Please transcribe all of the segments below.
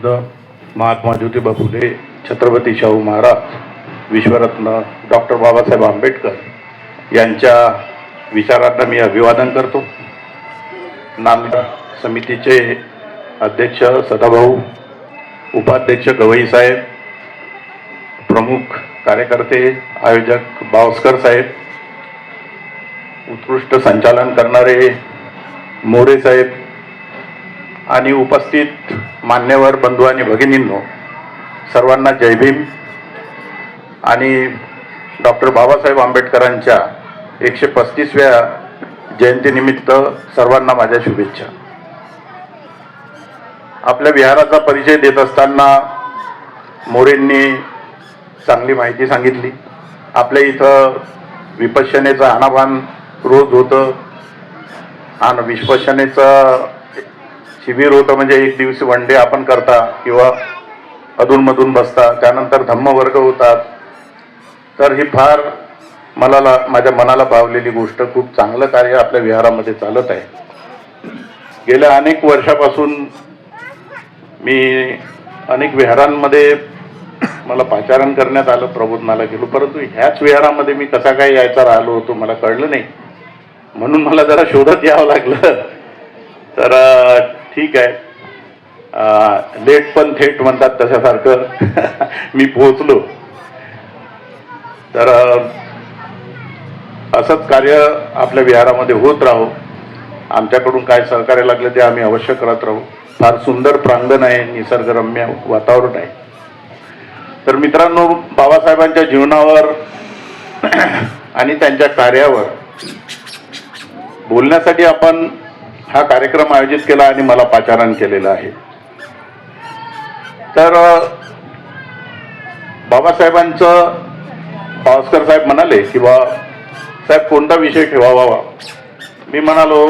राष्ट्रपिता महात्मा ज्योतिबा फुले, छत्रपती शाहू महाराज, विश्वरत्न डॉक्टर बाबासाहेब आंबेडकर यांच्या विचारांना मी अभिवादन करतो. नामदार समितीचे अध्यक्ष सदाभाऊ, उपाध्यक्ष गवई साहेब, प्रमुख कार्यकर्ते आयोजक बावस्कर साहेब, उत्कृष्ट संचालन करणारे मोरे साहेब आणि उपस्थित मान्यवर बंधू आणि भगिनींनो, सर्वांना जय भीम. आणि डॉक्टर बाबासाहेब आंबेडकरांच्या 135व्या जयंतीनिमित्त सर्वांना माझ्या शुभेच्छा. आपल्या विहाराचा परिचय देत असताना मोरेंनी चांगली माहिती सांगितली. आपल्या इथं विपश्यनेचं आनापान रोज होतं आणि विपश्यनेचं शिबिर होतं, म्हणजे एक दिवशी वन डे आपण करता किंवा अधूनमधून बसता, त्यानंतर धम्मवर्ग होतात. तर ही फार माझ्या मनाला भावलेली गोष्ट, खूप चांगलं कार्य आपल्या विहारामध्ये चालत आहे. गेल्या अनेक वर्षापासून मी अनेक विहारांमध्ये मला पाचारण करण्यात आलं, प्रबोधनाला गेलो, परंतु ह्याच विहारामध्ये मी कसा काय यायचा राहिलो होतो मला कळलं नाही. म्हणून मला जरा शोधत यावं लागलं. तर ठीक आहे, लेट पण थेट म्हणतात तशासारखं मी पोहोचलो. तर असंच कार्य आपल्या विहारामध्ये होत राहो. आमच्याकडून काय सहकार्य लागलं ते आम्ही अवश्य करत राहू. फार सुंदर प्रांगण आहे, निसर्गरम्य वातावरण आहे. तर मित्रांनो, बाबासाहेबांच्या जीवनावर आणि त्यांच्या कार्यावर बोलण्यासाठी आपण हा कार्यक्रम आयोजित केला आणि मला पाचारण केलेलं आहे. तर बाबासाहेबांचं, बावस्कर साहेब म्हणाले की साहेब कोणता विषय ठेवावा. मी म्हणालो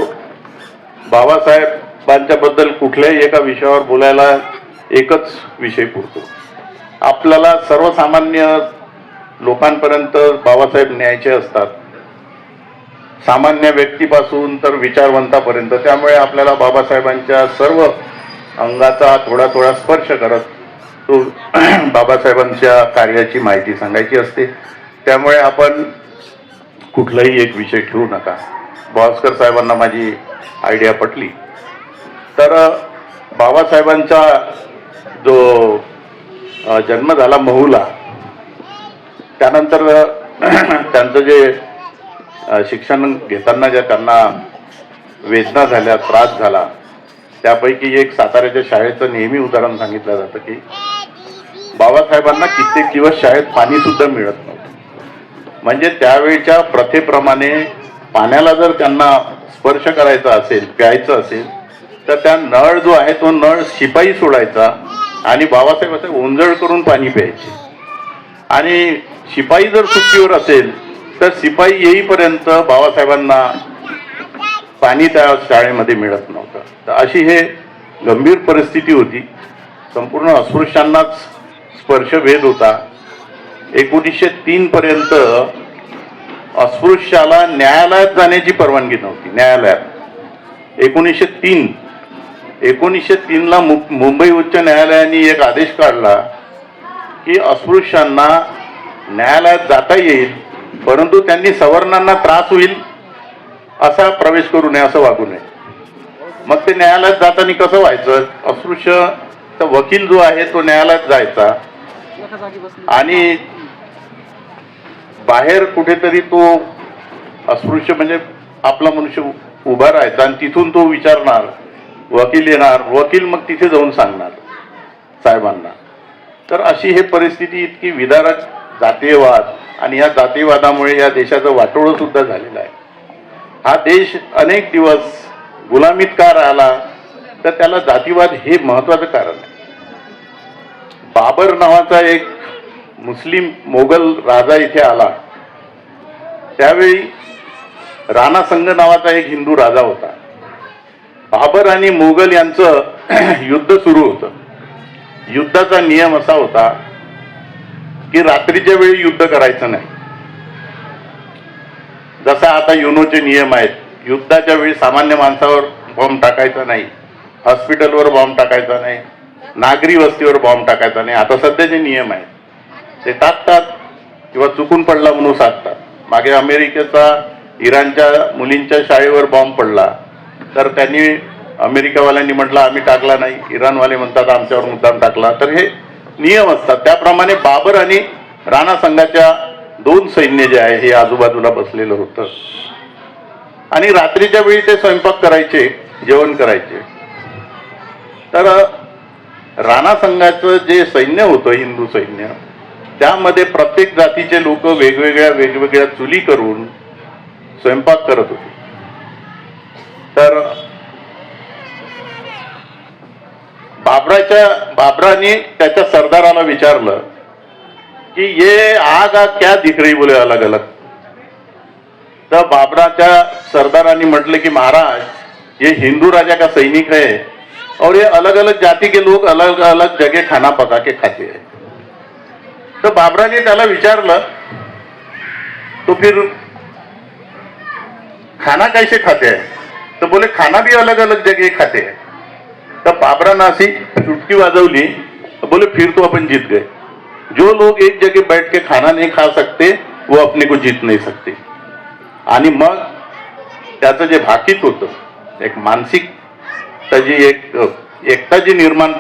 बाबासाहेबांच्या बद्दल कुठल्याही एका विषयावर बोलायला एकच विषय पुरतो. आपल्याला सर्वसामान्य लोकांपर्यंत बाबासाहेब न्यायचे असतात, सामान्य व्यक्तीपासून तर विचारवंतापर्यंत. त्यामुळे आपल्याला बाबासाहेबांच्या सर्व अंगाचा थोडा थोडा स्पर्श करत तो बाबासाहेबांच्या कार्याची माहिती सांगायची असते. त्यामुळे आपण कुठलाही एक विषय ठेवू नका. बावस्कर साहेबांना माझी आयडिया पटली. तर बाबासाहेबांचा जो जन्म झाला महूला, त्यानंतर त्यांचं जे शिक्षण घेताना ज्या त्यांना वेदना झाल्या, त्रास झाला, त्यापैकी एक साताऱ्याच्या शाळेचं नेहमी उदाहरण सांगितलं जातं की बाबासाहेबांना कित्येक दिवस शाळेत पाणी सुद्धा मिळत नव्हतं. म्हणजे त्यावेळच्या प्रथेप्रमाणे पाण्याला जर त्यांना स्पर्श करायचा असेल, प्यायचं असेल, तर त्या नळ जो आहे तो नळ शिपाई सोडायचा आणि बाबासाहेब असे ओंजळ करून पाणी प्यायचे. आणि शिपाई जर सुट्टीवर असेल तर शिपाई येईपर्यंत बाबासाहेबांना पाणी त्या शाळेमध्ये मिळत नव्हतं. तर अशी हे गंभीर परिस्थिती होती. संपूर्ण अस्पृश्यांनाच स्पर्शभेद होता. 1903 पर्यंत अस्पृश्याला न्यायालयात जाण्याची परवानगी नव्हती. न्यायालयात 1903 ला मुंबई उच्च न्यायालयाने एक आदेश काढला की अस्पृश्यांना न्यायालयात जाता येईल, परंतु त्यांनी सवर्णांना त्रास होईल असा प्रवेश करू नये, असं वागू नये. मग ते न्यायालयात जाताना कसं व्हायचं, अस्पृश्य वकील जो आहे तो न्यायालयात जायचा आणि बाहेर कुठेतरी तो अस्पृश्य म्हणजे आपला मनुष्य उभा राहायचा आणि तिथून तो विचारणार, वकील येणार, वकील मग तिथे जाऊन सांगणार साहेबांना. तर अशी हे परिस्थिती, इतकी विदारक जातीयवाद, आणि या जातीयवादामुळे या देशाचं वाटोळं सुद्धा झालेलं आहे. हा देश अनेक दिवस गुलामीत का राहिला, तर त्याला जातीवाद हे महत्वाचं कारण आहे. बाबर नावाचा एक मुस्लिम मोगल राजा इथे आला. त्यावेळी राणा संघ नावाचा एक हिंदू राजा होता. बाबर आणि मोगल यांचं युद्ध सुरू होतं. युद्धाचा नियम असा होता की रात्रीच्या वेळी युद्ध करायचं नाही. जसा आता युनोचे नियम आहेत, युद्धाच्या वेळी सामान्य माणसावर बॉम्ब टाकायचा नाही, हॉस्पिटलवर बॉम्ब टाकायचा नाही, नागरी वस्तीवर बॉम्ब टाकायचा नाही. आता सध्याचे नियम आहेत ते टाकतात किंवा चुकून पडला म्हणून सांगतात. मागे अमेरिकेचा इराणच्या मुलींच्या शाळेवर बॉम्ब पडला तर त्यांनी अमेरिकावाल्यांनी म्हटलं आम्ही टाकला नाही, इराणवाले म्हणतात आमच्यावर मुद्दाम टाकला. तर हे नियम असतात. त्याप्रमाणे बाबर आणि राणा संघाच्या दोन सैन्य जे आहे हे आजूबाजूला बसलेलं होतं आणि रात्रीच्या वेळी ते स्वयंपाक करायचे, जेवण करायचे. तर राणा संघाचं जे सैन्य होतं हिंदू सैन्य, त्यामध्ये प्रत्येक जातीचे लोक वेगवेगळ्या चुली करून स्वयंपाक करत होते. तर बाबराने त्याच्या सरदाराला विचारलं कि ये आग क्या दिख रही, बोले अलग अलग. तर बाबराच्या सरदारांनी म्हटलं की महाराज ये हिंदू राजा का सैनिक है और ये अलग अलग जाति के लोग अलग अलग जगह खाना पका के खाते हैं. तर बाबराने त्याला विचारलं तो फिर खाना कैसे खाते हैं, तो बोले खाना भी अलग अलग जगह खाते हैं. तर बाबरानं अशी चुटकी वाजवली, बोले फिर तो अपन जीत गए. जो लोग एक जगह बैठ के खाना नहीं खा सकते वो अपने को जीत नहीं सकते. आणि मग त्याचं जे भाकीत होतं एक मानसिक त्याची एकता जी निर्माण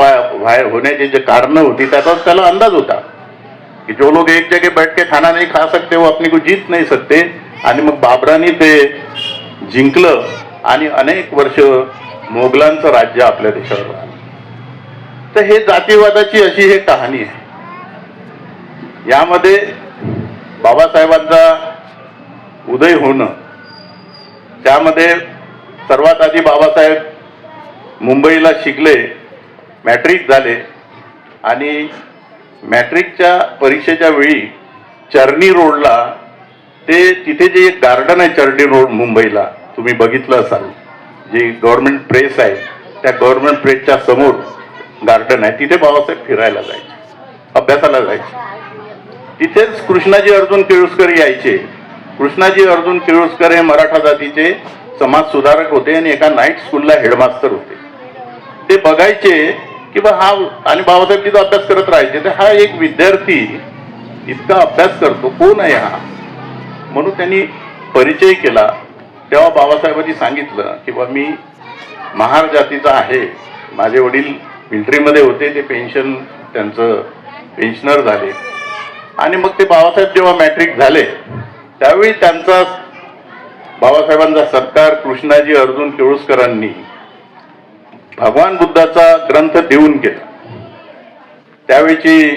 होण्याची जे कारण होती त्याचा त्याला अंदाज होता की जो लोग एक जगह बैठ के खाना नहीं खा सकते वो अपने को जीत नहीं सकते. आणि मग बाबराने ते जिंकलं आणि अनेक वर्ष मोगलांचं राज्य आपल्या देशावर राहिलं. तर हे जातीवादाची अशी हे कहाणी आहे. यामध्ये बाबासाहेबांचा उदय होणं, त्यामध्ये सर्वात आधी बाबासाहेब मुंबईला शिकले, मॅट्रिक झाले आणि मॅट्रिकच्या परीक्षेच्या वेळी चर्नी रोडला तिथे जे एक गार्डन आहे चर्नी रोड मुंबईला, तुम्ही बघितलं असाल, जी गव्हर्नमेंट प्रेस आहे त्या गव्हर्नमेंट प्रेसच्या समोर गार्डन आहे, तिथे बाबासाहेब फिरायला जायचे, अभ्यासाला जायचे. तिथेच कृष्णाजी अर्जुन केळुसकर यायचे. कृष्णाजी अर्जुन केळुसकर हे मराठा जातीचे समाज सुधारक होते आणि एका नाईट स्कूलला हेडमास्टर होते. ते बघायचे की बा हा, आणि बाबासाहेब तिथं अभ्यास करत राहायचे. तर हा एक विद्यार्थी इतका अभ्यास करतो, कोण आहे हा, म्हणून त्यांनी परिचय केला. तेव्हा बाबासाहेबांनी सांगितलं की बा मी महार जातीचा आहे, माझे वडील मिलिटरीमध्ये होते, ते पेन्शन त्यांचं पेन्शनर झाले. आणि मग ते बाबासाहेब जेव्हा मॅट्रिक झाले त्यावेळी त्यांचा बाबासाहेबांचा सत्कार कृष्णाजी अर्जुन केळुसकरांनी भगवान बुद्धाचा ग्रंथ देऊन केला. त्यावेळीची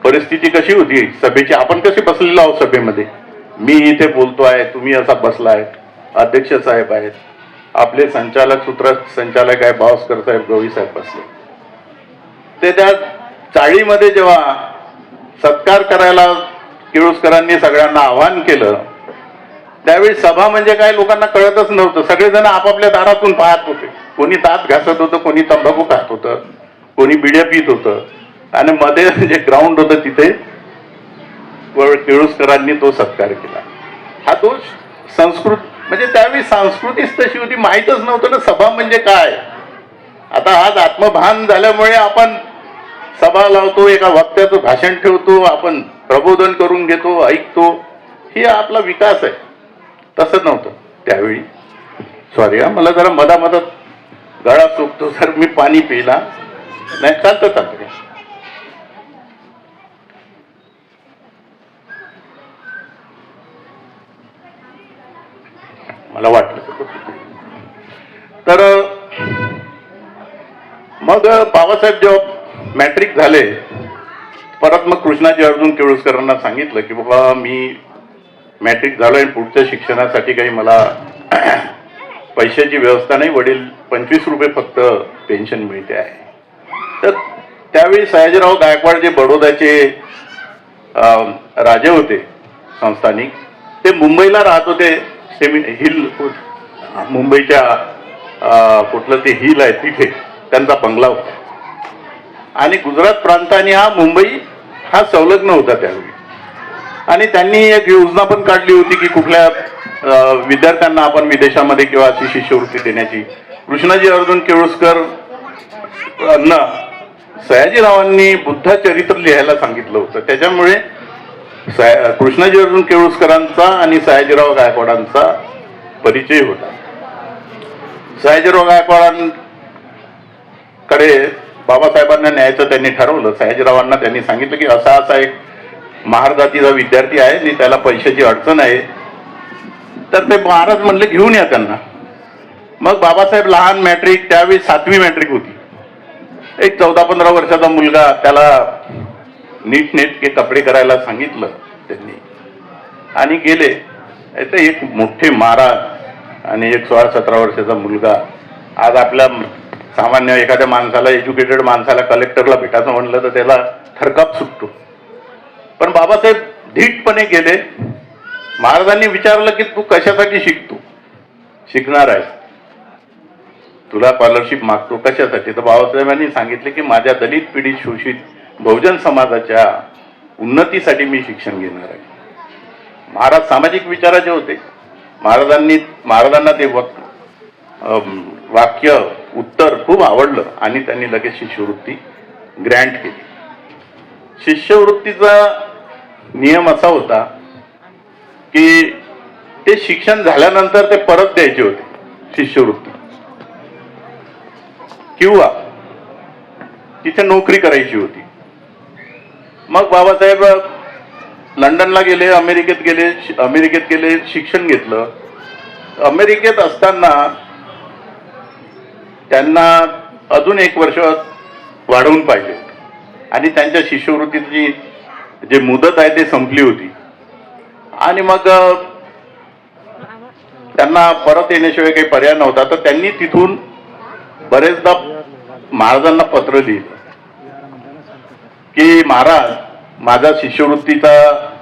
परिस्थिती कशी होती सभेची, आपण कसे बसलेलो आहोत सभेमध्ये, मी इथे बोलतो आहे, तुम्ही असा बसलाय, अध्यक्ष साहेब आहेत, आपले संचालक सूत्र संचालक आहे भावस्कर साहेब, गवळी साहेब बसले. ते त्या चाळीमध्ये जेव्हा सत्कार करायला केळुसकरांनी सगळ्यांना आवाहन केलं त्यावेळी सभा म्हणजे काय लोकांना कळतच नव्हतं. सगळेजण आपापल्या दारातून पाहत होते. कोणी दात घासत होतं, कोणी तंबाखू खात होतं, कोणी बिड्या पित होतं. आणि मध्ये जे ग्राउंड होतं तिथे केळुसकरांनी तो सत्कार केला. हा तो म्हणजे त्यावेळी संस्कृतीच तशी होती, माहीतच नव्हतं ना सभा म्हणजे काय. आता आज आत्मभान झाल्यामुळे आपण सभा लावतो, एका वक्त्याचं भाषण ठेवतो, आपण प्रबोधन करून घेतो, ऐकतो, ही आपला विकास आहे. तसं नव्हतं त्यावेळी. सॉरी हा, मला जरा मधामधात गळा सुकतो सर, मी पाणी पिला नाही, चालतं. मला वाटलं. तर मग बाबासाहेब जेव्हा मॅट्रिक झाले परत मग कृष्णाजी अर्जुन केळुसकरांना सांगितलं की बाबा मी मॅट्रिक झालोय, पुढच्या शिक्षणासाठी काही मला पैशाची व्यवस्था नाही, वडील 25 रुपये फक्त पेन्शन मिळते आहे. तर त्यावेळी सयाजीराव गायकवाड जे बडोद्याचे राजे होते संस्थानिक, ते मुंबईला राहत होते. हिल मुंबईच्या कुठलं ते हिल आहे तिथे त्यांचा बंगला होता. आणि गुजरात प्रांताने हा मुंबई हा संलग्न होता त्यावेळी. आणि त्यांनी एक योजना पण काढली होती की कुठल्या विद्यार्थ्यांना आपण विदेशामध्ये किंवा अशी शिष्यवृत्ती देण्याची. कृष्णाजी अर्जुन केळुसकर सयाजीरावांनी बुद्ध चरित्र लिहायला सांगितलं होतं. त्याच्यामुळे कृष्णाजी अर्जुन केळुसकरांचा आणि सयाजीराव गायकवाडांचा परिचय होता. सयाजीराव गायकवाडांकडे बाबासाहेबांना न्यायचं त्यांनी ठरवलं. सयाजीरावांना त्यांनी सांगितलं की असा असा एक महारजातीचा विद्यार्थी आहे आणि त्याला पैशाची अडचण आहे. तर ते महाराज म्हणले घेऊन या त्यांना. मग बाबासाहेब लहान मॅट्रिक, त्यावेळी 7वी मॅट्रिक होती. एक 14-15 वर्षाचा मुलगा, त्याला नीटनेटके कपडे करायला सांगितलं त्यांनी आणि गेले. तर एक मोठे महाराज आणि एक 16-17 वर्षाचा मुलगा, आज आपल्या सामान्य एखाद्या माणसाला, एज्युकेटेड माणसाला कलेक्टरला भेटायचं म्हणलं तर त्याला थरकाप सुटतो. पण बाबासाहेब धीटपणे गेले. महाराजांनी विचारलं की तू कशासाठी शिकणार आहेस, तुला स्कॉलरशिप मागतो कशासाठी? तर बाबासाहेबांनी सांगितले की माझ्या दलित पीडित शोषित बहुजन समाजाच्या उन्नतीसाठी मी शिक्षण घेणार आहे. महाराज सामाजिक विचाराचे होते. महाराजांना ते वाक्य उत्तर खूप आवडलं आणि त्यांनी लगेच शिष्यवृत्ती ग्रँट केली. शिष्यवृत्तीचा नियम असा होता की ते शिक्षण झाल्यानंतर ते परत द्यायचे होते शिष्यवृत्ती, किंवा तिथे नोकरी करायची होती. मग बाबासाहेब लंडनला गेले, अमेरिकेत गेले, शिक्षण घेतलं. अमेरिकेत असताना त्यांना अजून 1 वर्ष वाढवून पाहिजे आणि त्यांच्या शिष्यवृत्तीची जे मुदत आहे ते संपली होती. आणि मग त्यांना परत येण्याशिवाय काही पर्याय नव्हता. तर त्यांनी तिथून बरेचदा महाराजांना पत्र लिहिलं की महाराज, माझा शिष्यवृत्तीचा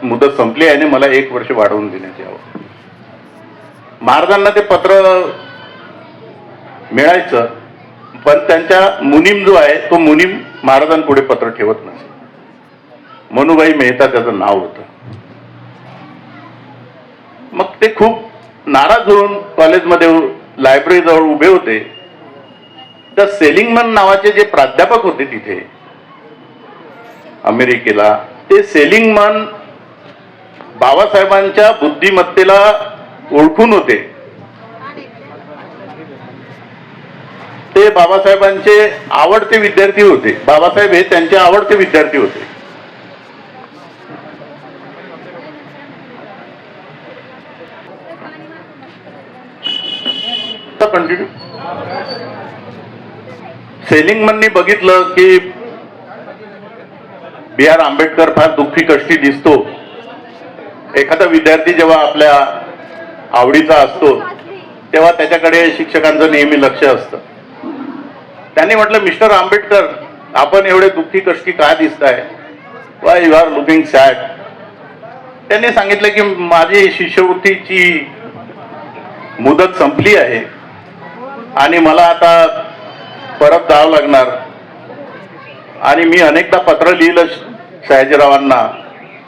मुदत संपली आहे आणि मला 1 वर्ष वाढवून देण्यात यावं. महाराजांना ते पत्र मिळायचं, पण त्यांच्या मुनीम जो आहे तो मुनीम महाराजांपुढे पत्र ठेवत नसे. मनुबाई मेहता त्याचं नाव होतं. मग ते खूप नाराज होऊन कॉलेजमध्ये लायब्ररीजवळ उभे होते. तर सेलिंगमन नावाचे जे प्राध्यापक होते तिथे अमेरिकेला, ते सेलिंगमन बाबासाहेबांच्या बुद्धिमत्तेला ओळखून होते. ते बाबासाहेबांचे आवडते विद्यार्थी होते. बाबासाहेब हे त्यांचे आवडते विद्यार्थी होते. कंटिन्यू. सेलिंगमननी बघितलं की B.R. आंबेडकर फार दुःखी कष्टी दिसतो. एखादा विद्यार्थी जेव्हा आपल्या आवडीचा असतो तेव्हा त्याच्याकडे शिक्षकांचं नेहमी लक्ष असतं. त्यांनी म्हटलं, मिस्टर आंबेडकर, आपण एवढे दुःखी कष्टी का दिसताय? Why you are looking sad? त्यांनी सांगितलं की माझी शिष्यवृत्तीची मुदत संपली आहे आणि मला आता परत जावं लागणार. आणि मी अनेकदा पत्र लिहिलं सयाजीरावांना,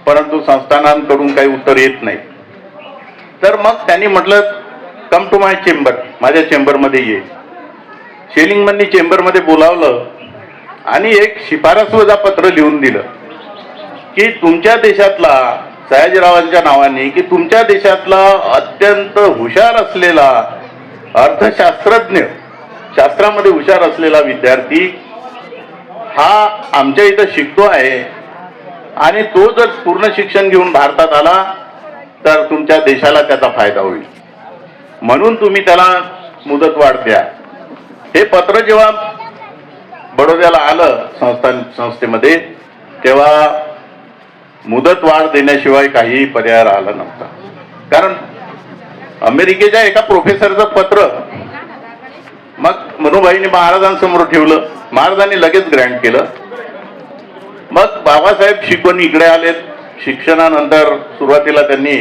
परंतु संस्थानांकडून काही उत्तर येत नाही. तर मग त्यांनी म्हटलं, कम टू माय चेंबर, माझ्या चेंबरमध्ये ये. सेलिंगमननी चेंबरमध्ये बोलावलं आणि एक शिफारसवजा पत्र लिहून दिलं की तुमच्या देशातला, सयाजीरावांच्या नावाने, की तुमच्या देशातला अत्यंत हुशार असलेला अर्थशास्त्रज्ञ, शास्त्रामध्ये हुशार असलेला विद्यार्थी हा आमच्या इथं शिकतो आहे आणि तो जर पूर्ण शिक्षण घेऊन भारतात आला तर तुमच्या देशाला त्याचा फायदा होईल, म्हणून तुम्ही त्याला मुदतवाढ द्या. हे पत्र जेव्हा बडोद्याला आलं संस्थेमध्ये, तेव्हा मुदतवाढ देण्याशिवाय काही पर्याय राहिला नव्हता. कारण अमेरिकेच्या एका प्रोफेसरचं पत्र मग मनुबाईंनी महाराजांसमोर ठेवलं. महाराजांनी लगेच ग्रँट केलं. मग बाबासाहेब शिकवून इकडे आले. शिक्षणानंतर सुरुवातीला त्यांनी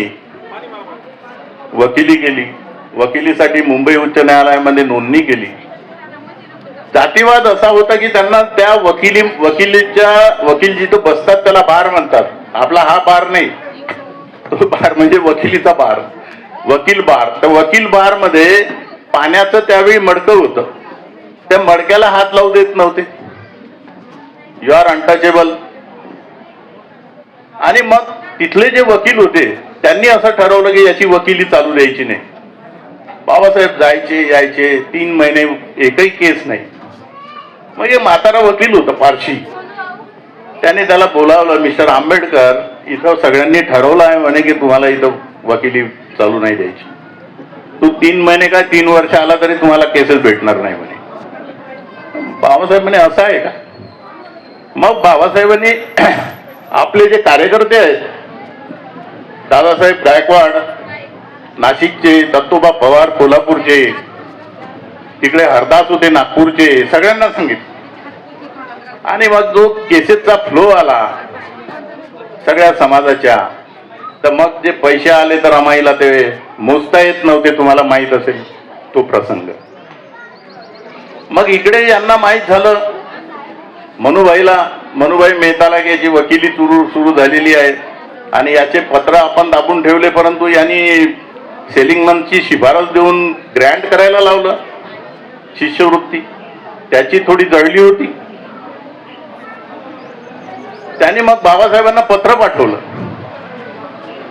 वकिली केली. वकिलीसाठी मुंबई उच्च न्यायालयामध्ये नोंदणी केली. जातीवाद असा होता की त्यांना त्या वकील जिथं बसतात त्याला बार म्हणतात. आपला हा बार नाही, तो बार म्हणजे वकिलीचा बार, वकील बार. तर वकील बार मध्ये पाण्याचं त्यावेळी मडकं होतं. त्या मडक्याला हात लावू देत नव्हते. You are untouchable. आणि मग तिथले जे वकील होते त्यांनी असं ठरवलं की याची वकिली चालू द्यायची नाही. बाबासाहेब जायचे यायचे 3 महिने एकही केस नाही. मग हे म्हातारा वकील होता पारशी, त्याने त्याला बोलावलं, मिस्टर आंबेडकर, इथं सगळ्यांनी ठरवलं आहे म्हणे की तुम्हाला इथं वकिली चालू नाही द्यायची. तू 3 महिने काय 3 वर्ष आला तरी तुम्हाला केसेस भेटणार नाही म्हणे. बाबासाहेब म्हणे असं आहे का? मग बाबासाहेबांनी आपले जे कार्यकर्ते आहेत, दादासाहेब गायकवाड नाशिकचे, दत्तोबा पवार कोल्हापूरचे, तिकडे हरदास होते नागपूरचे, सगळ्यांना सांगितलं. आणि मग जो केसेसचा फ्लो आला सगळ्या समाजाच्या, तर मग जे पैसे आले तर आम्हाला ते मोजता येत नव्हते, तुम्हाला माहित असेल तो प्रसंग. मग इकडे यांना माहित झालं मनुभाई मेहताला की याची वकिली सुरू झालेली आहे आणि याचे पत्र आपण दाबून ठेवले, परंतु यांनी सेलिंगमनची शिफारस देऊन ग्रँट करायला लावलं शिष्यवृत्ती. त्याची थोडी जळली होती. त्याने मग बाबासाहेबांना पत्र पाठवलं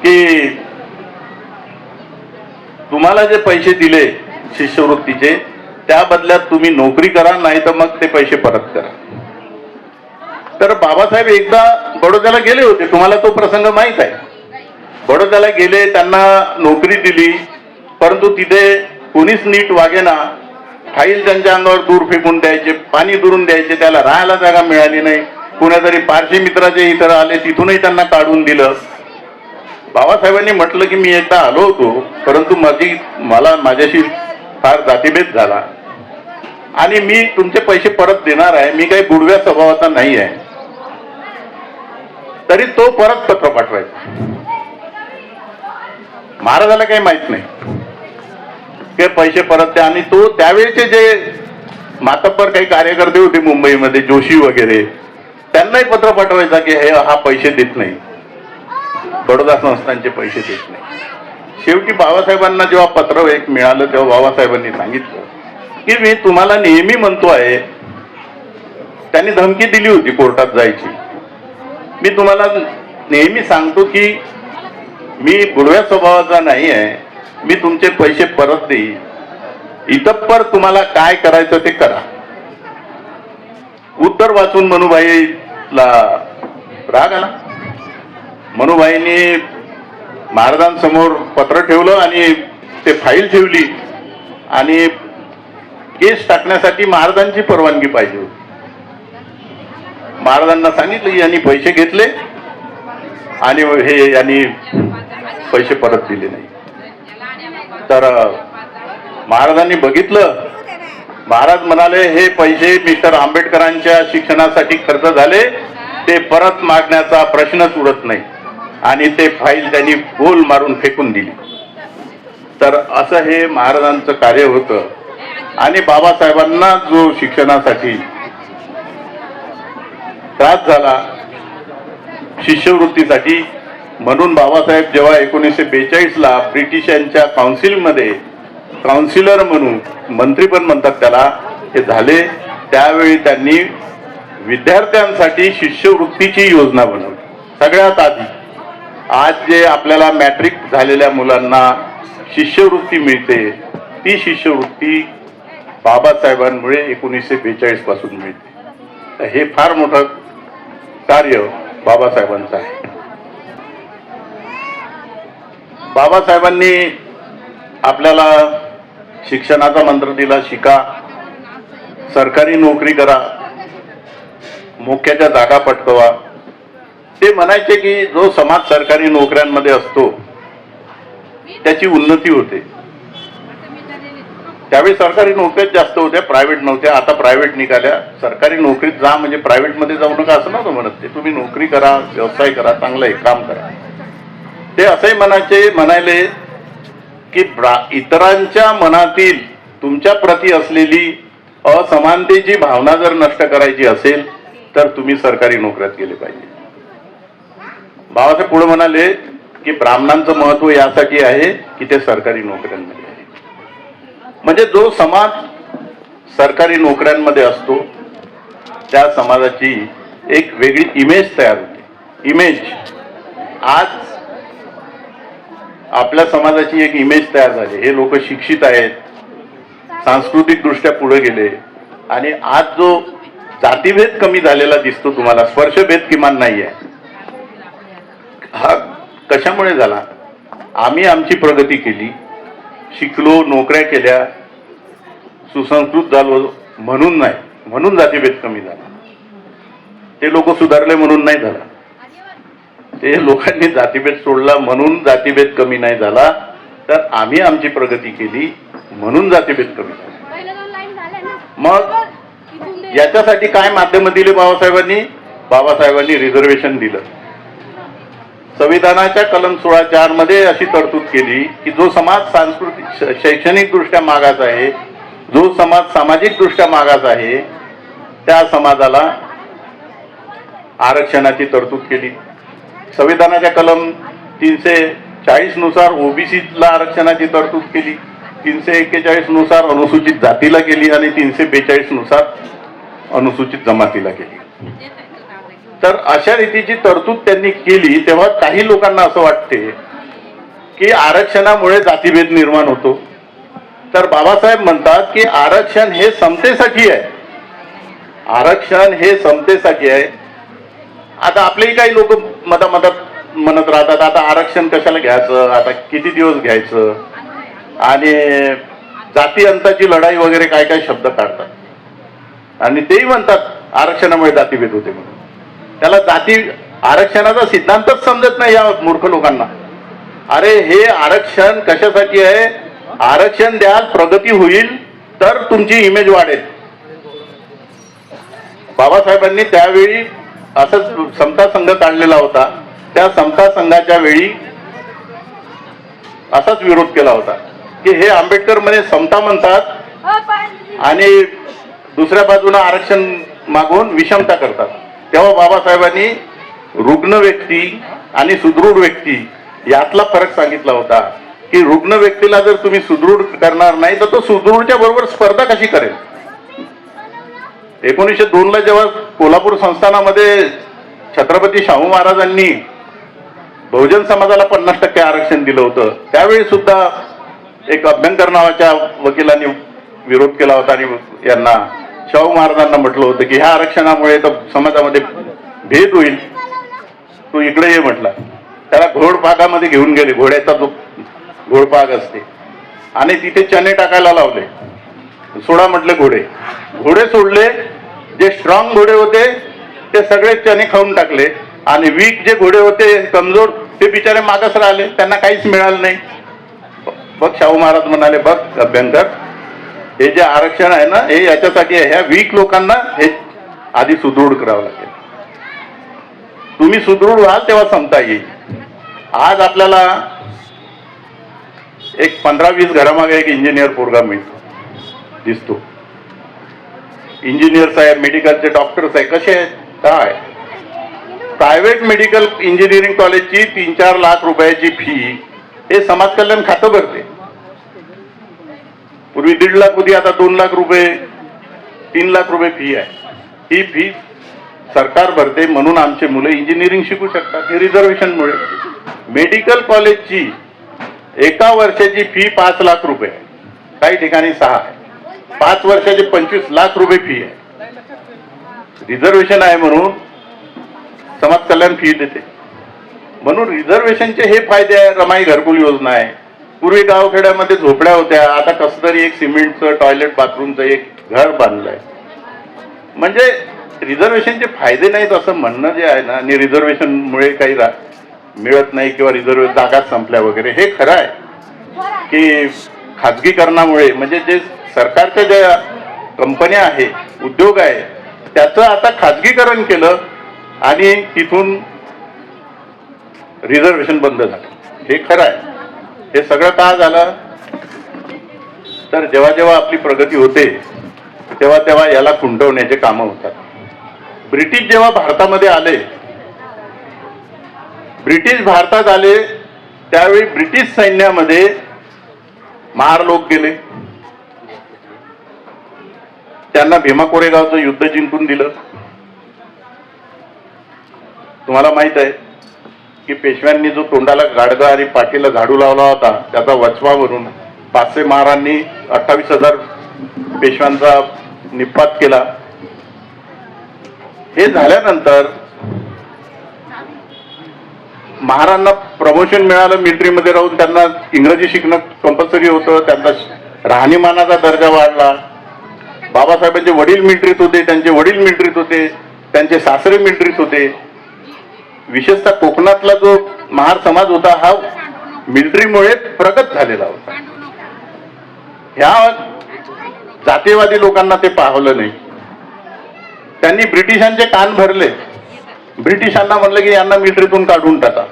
की तुम्हाला जे पैसे दिले शिष्यवृत्तीचे त्या बदल्यात तुम्ही नोकरी करा, नाही तर मग ते पैसे परत करा. तर बाबासाहेब एकदा बडोद्याला गेले होते, तुम्हाला तो प्रसंग माहित आहे. बडोद्याला गेले, त्यांना नोकरी दिली, परंतु तिथे कोणीच नीट वागेना. फाईल त्यांच्या अंगावर दूर फेकून द्यायचे, पाणी दुरून द्यायचे, त्याला राहायला जागा मिळाली नाही. कुणातरी पारशी मित्राचे इतर आले, तिथूनही त्यांना काढून दिलं. बाबासाहेबांनी म्हटलं की मी एकदा आलो होतो, परंतु माझ्याशी फार जातीभेद झाला आणि मी तुमचे पैसे परत देणार आहे. मी काही गुडव्या स्वभावाचा नाही आहे. तरी तो परत पत्र पाठवायचा. महाराजाला काही माहित नाही ते पैसे परत द्या. आणि तो त्यावेळेचे जे मातब्बर काही कार्यकर्ते होते मुंबईमध्ये, जोशी वगैरे, त्यांनाही पत्र पाठवायचा की हा पैसे देत नाही, बडोदा संस्थानचे पैसे देत नाही. शेवटी बाबासाहेबांना जेव्हा पत्र एक मिळालं तेव्हा बाबासाहेबांनी सांगितलं की मी तुम्हाला नेहमी म्हणतो आहे, त्यांनी धमकी दिली होती कोर्टात जायची, मी तुम्हाला नेहमी सांगतो की मी गुडव्या स्वभावाचा नाही आहे, मी तुमचे पैसे परत देईन, इतपर तुम्हाला काय करायचं ते करा. उत्तर वाचून मनुभाईला राग आला. मनुभाईंनी महाराजांसमोर पत्र ठेवलं आणि ते फाईल ठेवली आणि केस टाकण्यासाठी महाराजांची परवानगी पाहिजे होती. महाराजांना सांगितलं की यांनी पैसे घेतले आणि हे यांनी पैसे परत दिले नाही. तर महाराजांनी बघितलं, महाराज म्हणाले हे पैसे मिस्टर आंबेडकरांच्या शिक्षणासाठी खर्च झाले, ते परत मागण्याचा प्रश्नच उरत नाही. आणि ते फाईल त्यांनी गोल मारून फेकून दिली. तर असं हे महाराजांचं कार्य होतं. आणि बाबासाहेबांना जो शिक्षणासाठी त्रास झाला शिष्यवृत्तीसाठी, म्हणून बाबासाहेब जेव्हा 1942ला ब्रिटिशांच्या काउन्सिलमध्ये काउन्सिलर म्हणून, मंत्री पण म्हणतात त्याला, हे झाले, त्यावेळी त्यांनी विद्यार्थ्यांसाठी शिष्यवृत्तीची योजना बनवली. सगळ्यात आधी आज जे आपल्याला मॅट्रिक झालेल्या मुलांना शिष्यवृत्ती मिळते, ती शिष्यवृत्ती बाबासाहेबांमुळे 1942 पासून मिळते. तर हे फार मोठं कार्य बाबासाहेबांचं आहे. बाबासाहेबांनी आपल्याला शिक्षणाचा मंत्र दिला, शिका, सरकारी नोकरी करा, मोक्याच्या जागा पटकवा. ते म्हणायचे की जो समाज सरकारी नोकऱ्यांमध्ये असतो त्याची उन्नती होते. त्यावेळी सरकारी नोकऱ्याच जास्त होत्या, प्रायव्हेट नव्हत्या. आता प्रायव्हेट निघाल्या. सरकारी नोकरीत जा म्हणजे प्रायव्हेटमध्ये जाऊ नका असं नव्हतं म्हणत ते. तुम्ही नोकरी करा, व्यवसाय करा, चांगलं एक काम करा. ते असंही म्हणायले की इतरांच्या मनातील तुमच्या प्रती असलेली असमानतेची भावना जर नष्ट करायची असेल तर तुम्ही सरकारी नोकऱ्यात गेले पाहिजे. बाबासाहेब पुढे म्हणाले की ब्राह्मणांचं महत्व यासाठी आहे की ते सरकारी नोकऱ्यांमध्ये आहे. म्हणजे जो समाज सरकारी नोकऱ्यांमध्ये असतो त्या समाजाची एक वेगळी इमेज तयार होते. इमेज आज आपल्या समाजाची एक इमेज तयार झाली. हे लोक शिक्षित आहेत, सांस्कृतिक दृष्ट्या पुढे गेले, आणि आज जो जातीभेद कमी झालेला दिसतो तुम्हाला, स्पर्शभेद किमान नाही आहे. हा कशामुळे झाला? आम्ही आमची प्रगती केली, शिकलो, नोकऱ्या केल्या, सुसंस्कृत झालो म्हणून नाही, म्हणून जातीभेद कमी झाला. ते लोक सुधारले म्हणून नाही झाला. ते लोकांनी जातीभेद सोडला म्हणून जातीभेद कमी नाही झाला, तर आम्ही आमची प्रगती केली म्हणून जातीभेद कमी झाला. मग याच्यासाठी काय माध्यम दिले बाबासाहेबांनी? बाबासाहेबांनी रिझर्वेशन दिलं. संविधानाच्या कलम 16(4) मध्ये अशी तरतूद केली की जो समाज सांस्कृतिक शैक्षणिक दृष्ट्या मागास आहे, जो समाज सामाजिक दृष्ट्या मागास आहे, त्या समाजाला आरक्षणाची तरतूद केली. संविधानाच्या कलम 340 नुसार ओबीसीला आरक्षणाची तरतूद केली, 341 नुसार अनुसूचित जातीला केली आणि 342 नुसार अनुसूचित जमातीला केली. तर अशा रीतीची तरतूद त्यांनी केली. तेव्हा काही लोकांना असं वाटते की आरक्षणामुळे जातीभेद निर्माण होतो. तर बाबासाहेब म्हणतात की आरक्षण हे समतेसाठी आहे, आरक्षण हे समतेसाठी आहे. आता आपलेही काही लोक मधामधात म्हणत राहतात, आता आरक्षण कशाला घ्यायचं, आता किती दिवस घ्यायचं, आणि जाती अंताची लढाई वगैरे काय काय शब्द काढतात, आणि तेही म्हणतात आरक्षणामुळे जातीभेद होते म्हणून. त्याला जाती आरक्षणाचा सिद्धांतच समजत नाही या मूर्ख लोकांना. अरे हे आरक्षण कशासाठी आहे? आरक्षण द्याल, प्रगती होईल, तर तुमची इमेज वाढेल. बाबासाहेबांनी त्यावेळी असंच समता संघ काढलेला होता. त्या समता संघाच्या वेळी असाच विरोध केला होता की हे आंबेडकर म्हणे समता म्हणतात आणि दुसऱ्या बाजूला आरक्षण मागून विषमता करतात. तेव्हा बाबासाहेबांनी रुग्ण व्यक्ती आणि सुदृढ व्यक्ती यातला फरक सांगितला होता की रुग्ण व्यक्तीला जर तुम्ही सुदृढ करणार नाही तर तो सुदृढच्या बरोबर स्पर्धा कशी करेल. 1902 ला जेव्हा कोल्हापूर संस्थानामध्ये छत्रपती शाहू महाराजांनी बहुजन समाजाला 50% आरक्षण दिलं होतं, त्यावेळी सुद्धा एक अभ्यंकर नावाच्या वकिलांनी विरोध केला होता आणि यांना शाहू महाराजांना म्हटलं होतं की ह्या आरक्षणामुळे तर समाजामध्ये भेद होईल, तू इकडे ये म्हटला. त्याला घोडपागामध्ये घेऊन गेले, घोड्याचा जो घोडपाग असते, आणि तिथे चणे टाकायला लावले. सोडा म्हटले घोडे. घोडे सोडले. जे स्ट्रॉंग घोडे होते ते सगळे चणे खाऊन टाकले, आणि वीक जे घोडे होते, कमजोर, ते बिचारे मागास राहिले, त्यांना काहीच मिळालं नाही. बघ शाहू महाराज म्हणाले, बघ अभ्यंकर, हे जे आरक्षण आहे ना, हे याच्यासाठी आहे, ह्या वीक लोकांना हे आधी सुदृढ करावं लागेल. तुम्ही सुदृढ व्हाल तेव्हा समता येईल. आज आपल्याला एक 15-20 घरामागे एक इंजिनियर पोरगा मिळतो, दिसतो. इंजिनियर साहेब, मेडिकलचे डॉक्टर्स आहे, कसे आहेत, काय प्रायव्हेट मेडिकल इंजिनिअरिंग कॉलेजची 3-4 लाख रुपयाची फी हे समाज कल्याण खातं भरते. पूर्वी 1.5 लाख होती, आता 2 लाख रुपये, 3 लाख रुपये फी आहे. ही फी सरकार भरते, म्हणून आमचे मुलं इंजिनिअरिंग शिकू शकतात. हे रिझर्वेशनमुळे. मेडिकल कॉलेजची एका वर्षाची फी 5 लाख रुपये आहे, काही ठिकाणी 6 आहे. 5 वर्षाची 25 लाख रुपये फी आहे. रिझर्वेशन आहे म्हणून समाज कल्याण फी देते. म्हणून रिझर्वेशनचे हे फायदे आहे. रमाई घरकुल योजना आहे. पूर्वी गावखेड्यामध्ये झोपड्या होत्या, आता कसं तरी एक सिमेंटचं टॉयलेट बाथरूमचं एक घर बांधलंय. म्हणजे रिझर्वेशनचे फायदे नाहीत असं म्हणणं जे आहे ना, आणि रिझर्वेशनमुळे काही मिळत नाही किंवा रिझर्व जागा संपल्या वगैरे, हे खरं आहे की खाजगीकरणामुळे, म्हणजे जे सरकारच्या ज्या कंपन्या आहे, उद्योग आहे, त्याचं आता खाजगीकरण केलं आणि तिथून रिझर्वेशन बंद झालं. हे खरं आहे. हे सगळं का झालं? तर जेव्हा जेव्हा आपली प्रगती होते तेव्हा तेव्हा याला खुंटवण्याचे कामं होतात. ब्रिटिश जेव्हा भारतामध्ये आले, ब्रिटिश भारतात आले त्यावेळी ब्रिटिश सैन्यामध्ये महार लोक गेले. त्यांना भीमा कोरेगावचं युद्ध जिंकून दिलं. तुम्हाला माहित आहे की पेशव्यांनी जो तोंडाला गाडगा आणि पाठीला झाडू लावला होता त्याचा वचवा भरून पाचशे महारांनी 28,000 पेशव्यांचा निपात केला. हे झाल्यानंतर महारांना प्रमोशन मिळालं, मिलिटरीमध्ये राहून त्यांना इंग्रजी शिकणं कंपल्सरी होतं, त्यांचा राहणीमानाचा दर्जा वाढला. बाबासाहेबांचे वडील मिलिटरीत होते, त्यांचे वडील मिलिटरीत होते, त्यांचे सासरे मिलिटरीत होते. विशेषतः कोकणातला जो महार समाज होता हा मिलिटरीमुळे प्रगत झालेला होता. ह्या जातीयवादी लोकांना ते पाहलं नाही. त्यांनी ब्रिटिशांचे कान भरले. ब्रिटिशांना म्हणलं की यांना मिलिटरीतून काढून टाका.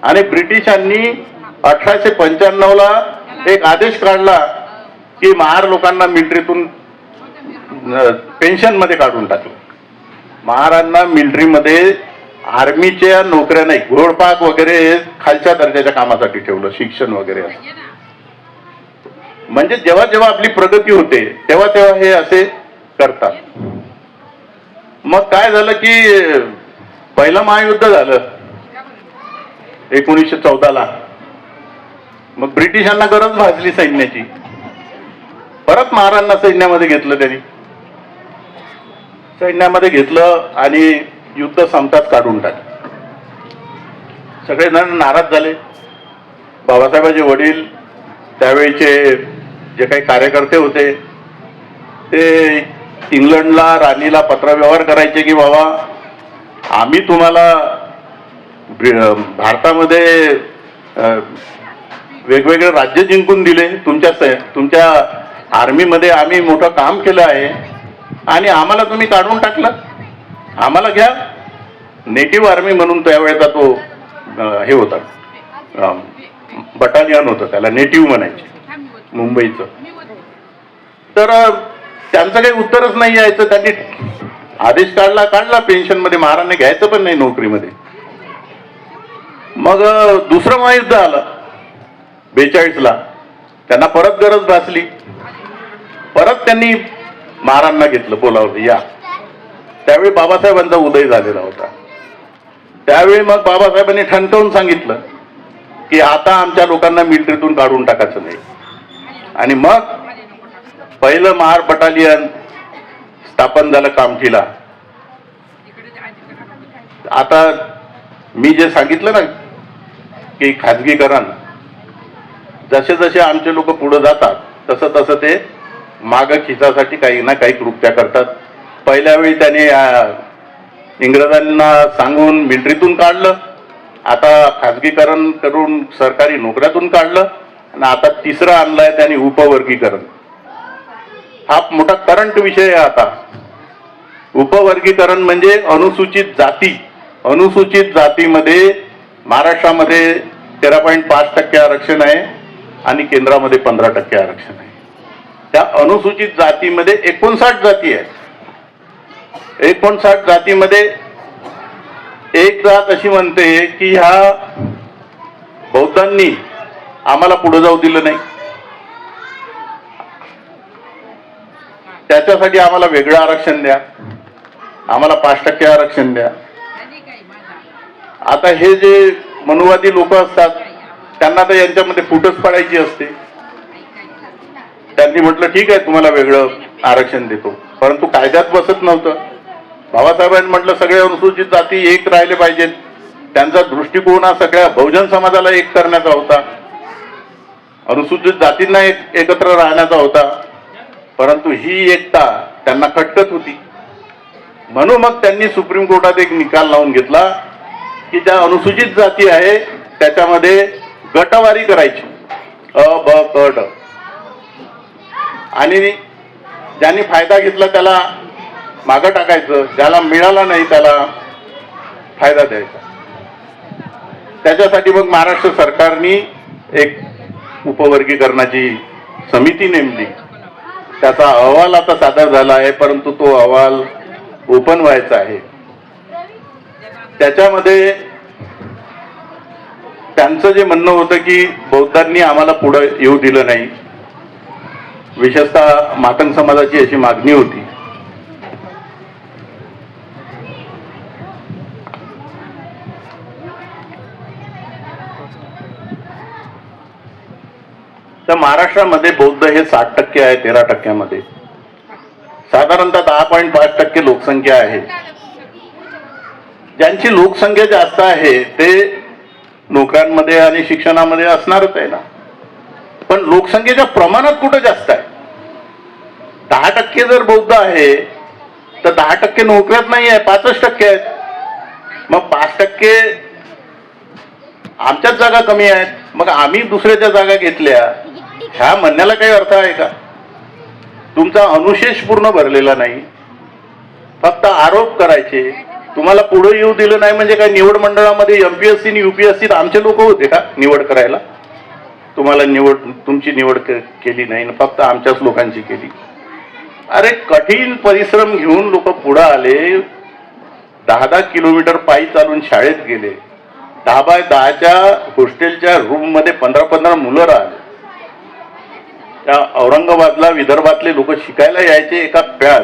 आणि ब्रिटिशांनी 1895ला एक आदेश काढला की महार लोकांना मिलिटरीतून पेन्शनमध्ये काढून टाकलं. महारांना मिलिटरीमध्ये आर्मीच्या नोकऱ्या नाही, घोडपाक वगैरे खालच्या दर्जाच्या कामासाठी ठेवलं, शिक्षण वगैरे असं. म्हणजे जेव्हा जेव्हा आपली प्रगती होते तेव्हा तेव्हा हे असे करतात. मग काय झालं की पहिलं महायुद्ध झालं 1914ला. मग ब्रिटिशांना गरज भासली सैन्याची. परत महारांना सैन्यामध्ये घेतलं. त्यांनी सैन्यामध्ये घेतलं आणि युद्ध संपताच काढून टाकलं. सगळेजण नाराज झाले. बाबासाहेबांचे वडील, त्यावेळीचे जे काही कार्यकर्ते होते ते इंग्लंडला, राणीला पत्रव्यवहार करायचे की बाबा आम्ही तुम्हाला भारतामध्ये वेगवेगळे राज्य जिंकून दिले, तुमच्या आर्मीमध्ये आम्ही मोठं काम केलं आहे आणि आम्हाला तुम्ही काढून टाकलं, आम्हाला घ्या. नेटिव्ह आर्मी म्हणून त्यावेळेचा तो हे होता, बटालियन होतं, त्याला नेटिव्ह म्हणायचे मुंबईचं. तर त्यांचं काही उत्तरच नाही यायचं. त्यांनी आदेश काढला पेन्शनमध्ये, महारांनी घ्यायचं पण नाही नोकरीमध्ये. मग दुसरं महायुद्ध आलं 42ला. त्यांना परत गरज भासली. परत त्यांनी महारांना घेतलं, बोलावलं या. त्यावेळी बाबासाहेबांचा उदय झालेला होता. त्यावेळी मग बाबासाहेबांनी ठणकावून सांगितलं की आता आमच्या लोकांना मिलिटरीतून काढून टाकायचं नाही. आणि मग पहिलं महार बटालियन स्थापन झालं कामठीला. आता मी जे सांगितलं ना की खाजगीकरण, जसे जसे आमचे लोक पुढे जातात तसं तसं ते माग खिचासाठी काही ना काही कृत्या करतात. पहिल्या वेळी त्याने इंग्रजांना सांगून मिलिटरीतून काढलं, आता खाजगीकरण करून सरकारी नोकऱ्यातून काढलं, आणि आता तिसरं आणलंय त्याने उपवर्गीकरण. हा मोठा करंट विषय आहे आता. उपवर्गीकरण म्हणजे अनुसूचित जाती. अनुसूचित जातीमध्ये महाराष्ट्रामध्ये 13.5% आरक्षण आहे आणि केंद्रामध्ये 15% आरक्षण आहे. त्या अनुसूचित जातीमध्ये 59 जाती आहेत. 59 जातीमध्ये एक जात अशी म्हणते की ह्या बौद्धांनी आम्हाला पुढे जाऊ दिलं नाही, त्याच्यासाठी आम्हाला वेगळं आरक्षण द्या, आम्हाला 5% आरक्षण द्या. आता हे जे मनुवादी लोक असतात त्यांना तर यांच्यामध्ये फुटच पडायची असते. त्यांनी म्हटलं ठीक आहे तुम्हाला वेगळं आरक्षण देतो, परंतु कायद्यात बसत नव्हतं. बाबासाहेबांनी म्हटलं सगळे अनुसूचित जाती एक राहिले पाहिजेत. त्यांचा दृष्टिकोन हा सगळ्या बहुजन समाजाला एक करण्याचा होता, अनुसूचित जातींना एकत्र राहण्याचा होता. परंतु ही एकता त्यांना खटकत होती. म्हणून मग त्यांनी सुप्रीम कोर्टात एक निकाल लावून घेतला की ज्या अनुसूचित जाती आहे त्याच्यामध्ये गटवारी करायची, अ ब क ड, आणि ज्यांनी फायदा घेतला त्याला मागं टाकायचं, ज्याला मिळाला नाही त्याला फायदा द्यायचा. त्याच्यासाठी मग महाराष्ट्र सरकारने एक उपवर्गीकरणाची समिती नेमली. त्याचा अहवाल आता सादर झाला आहे, परंतु तो अहवाल ओपन व्हायचा आहे. त्याच्यामध्ये त्यांचं जे म्हणणं होतं की बौद्धांनी आम्हाला पुढे येऊ दिलं नाही, विशेषतः मातंग समाजाची अशी मागणी होती. तर महाराष्ट्रामध्ये बौद्ध हे 60% आहे, 13%मध्ये. साधारणतः 10.5% लोकसंख्या आहे. ज्यांची लोकसंख्या जास्त आहे ते नोकऱ्यांमध्ये आणि शिक्षणामध्ये असणारच आहे ना. पण लोकसंख्येच्या प्रमाणात कुठं जास्त आहे? 10% जर बौद्ध आहे तर 10% नोकऱ्यात नाही आहे, 5% आहेत. मग 5% आमच्याच जागा कमी आहेत, मग आम्ही दुसऱ्याच्या जागा घेतल्या, ह्या म्हणण्याला काही अर्थ आहे का? तुमचा अनुशेष पूर्ण भरलेला नाही, फक्त आरोप करायचे. तुम्हाला पुढे येऊ दिलं नाही म्हणजे काय निवड मंडळामध्ये एमपीएससी आणि युपीएससी आमचे लोक होते का निवड करायला? तुम्हाला तुमची निवड केली नाही, फक्त आमच्याच लोकांची केली. अरे कठीण परिश्रम घेऊन लोक पुढे आले, 10-10 किलोमीटर पायी चालून शाळेत गेले, 10x10च्या हॉस्टेलच्या रूम मध्ये 15-15 मुलं राहिले. त्या औरंगाबादला विदर्भातले लोक शिकायला यायचे, एका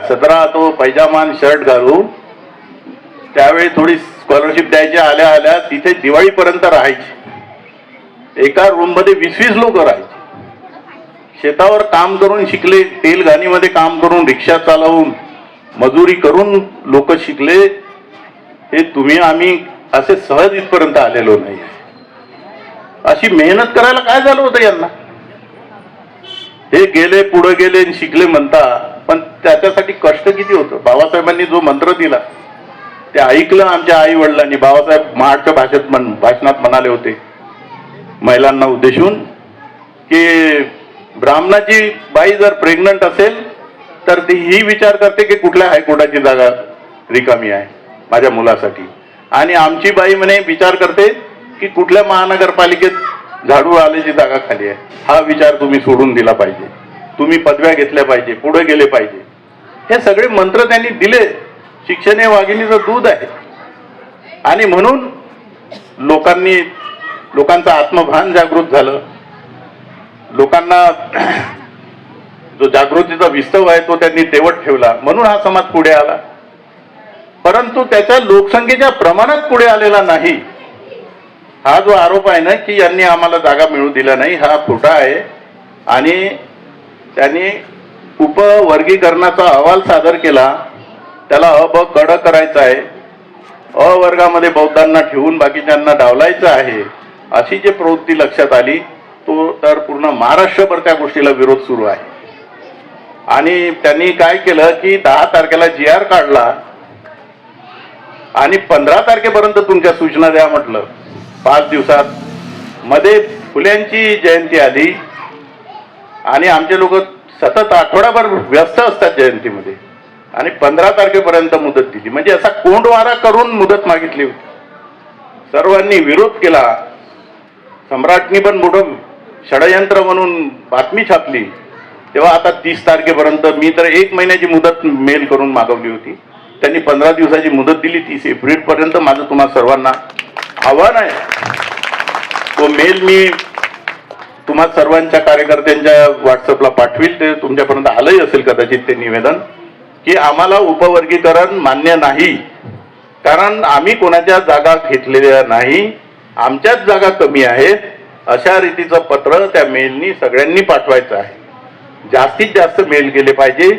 सदरा तो पैजामान शर्ट घालून. त्यावेळी थोडी स्कॉलरशिप द्यायची, आल्या आल्या तिथे दिवाळीपर्यंत राहायची. एका रूम मध्ये 20-20 लोक राहायचे. शेतावर काम करून शिकले, तेलघाणीमध्ये काम करून, रिक्षा चालवून, मजुरी करून लोक शिकले. हे तुम्ही आम्ही असे सहज इथपर्यंत आलेलो नाही. अशी मेहनत करायला काय झालं होतं यांना? हे गेले, पुढे गेले, शिकले म्हणता, पण त्याच्यासाठी कष्ट किती होतं? बाबासाहेबांनी जो मंत्र दिला ते ऐकलं आमच्या आई वडिलांनी. बाबासाहेब महाडच्या भाषणात म्हणाले होते महिलांना उद्देशून की ब्राह्मणाची बाई जर प्रेग्नंट असेल तर ती ही विचार करते की कुठल्या हायकोर्टाची जागा रिकामी आहे माझ्या मुलासाठी, आणि आमची बाई म्हणे विचार करते की कुठल्या महानगरपालिकेत झाडू आल्याची जागा खाली आहे. हा विचार तुम्ही सोडून दिला पाहिजे, तुम्ही पदव्या घेतल्या पाहिजे, पुढे गेले पाहिजे. हे सगळे मंत्र त्यांनी दिले. शिक्षण हे वाघिणीचं दूध आहे. आणि म्हणून लोकांचं आत्मभान जागृत झालं. लोकांना जो जागृतीचा विस्तव आहे तो त्यांनी तेवत ठेवला, म्हणून हा समाज पुढे आला. परंतु त्याच्या लोकसंख्येच्या प्रमाणात पुढे आलेला नाही. हा जो आरोप आहे ना की यांनी आम्हाला जागा मिळू दिल्या नाही, हा खोटा आहे. आणि त्यांनी उपवर्गीकरणाचा अहवाल सादर केला, त्याला अ ब कड करायचं आहे. अ वर्गामध्ये बौद्धांना ठेवून बाकीच्यांना डावलायचं आहे, अशी जी प्रवृत्ती लक्षात आली तो तर पूर्ण महाराष्ट्रभर त्या गोष्टीला विरोध सुरू आहे. आणि त्यांनी काय केलं की 10 तारखेला GR काढला आणि 15 तारखेपर्यंत तुमच्या सूचना द्या म्हटलं. 5 दिवसात मध्ये फुल्यांची जयंती आली आणि आमचे लोक सतत आठवडाभर व्यस्त असतात जयंतीमध्ये, आणि 15 तारखेपर्यंत मुदत दिली. म्हणजे असा कोंडवारा करून मुदत मागितली होती. सर्वांनी विरोध केला. सम्राटनी पण मोठं षडयंत्र म्हणून बातमी छापली. तेव्हा आता 30 तारखेपर्यंत, मी तर 1 महिन्याची मुदत मेल करून मागवली होती. त्यांनी 15 दिवसाची मुदत दिली. 30 एप्रिलपर्यंत. माझं तुम्हा सर्वांना आव्हान आहे, तो मेल मी तुम्हा सर्वांच्या कार्यकर्त्यांच्या व्हॉट्सअपला पाठविल. ते तुमच्यापर्यंत आलंही असेल कदाचित ते निवेदन, की आम्हाला उपवर्गीकरण मान्य नाही, कारण आम्ही कोणाच्या जागा घेतलेल्या नाही, आमच्याच जागा कमी आहेत, अशा रीतीचं पत्र त्या मेलनी सगळ्यांनी पाठवायचं आहे. जास्तीत जास्त मेल केले पाहिजे.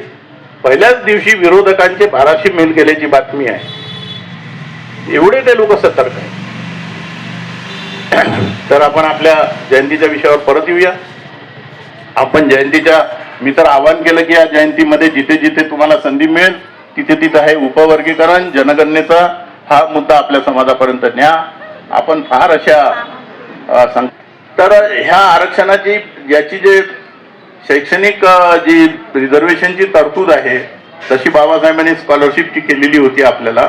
पहिल्याच दिवशी विरोधकांचे 1200 मेल केल्याची बातमी आहे. एवढे ते लोक सतर्क आहेत. तर आपण आपल्या जयंतीच्या विषयावर परत येऊया. आपण जयंतीच्या, मी तर आवाहन केलं की या जयंतीमध्ये जिथे जिथे तुम्हाला संधी मिळेल तिथे तिथे आहे उपवर्गीकरण, जनगणनेचा हा मुद्दा आपल्या समाजापर्यंत न्या. आपण फार अशा तर ह्या आरक्षणाची, याची जे शैक्षणिक जी रिझर्वेशनची तरतूद आहे तशी बाबासाहेबांनी स्कॉलरशिपची केलेली होती आपल्याला,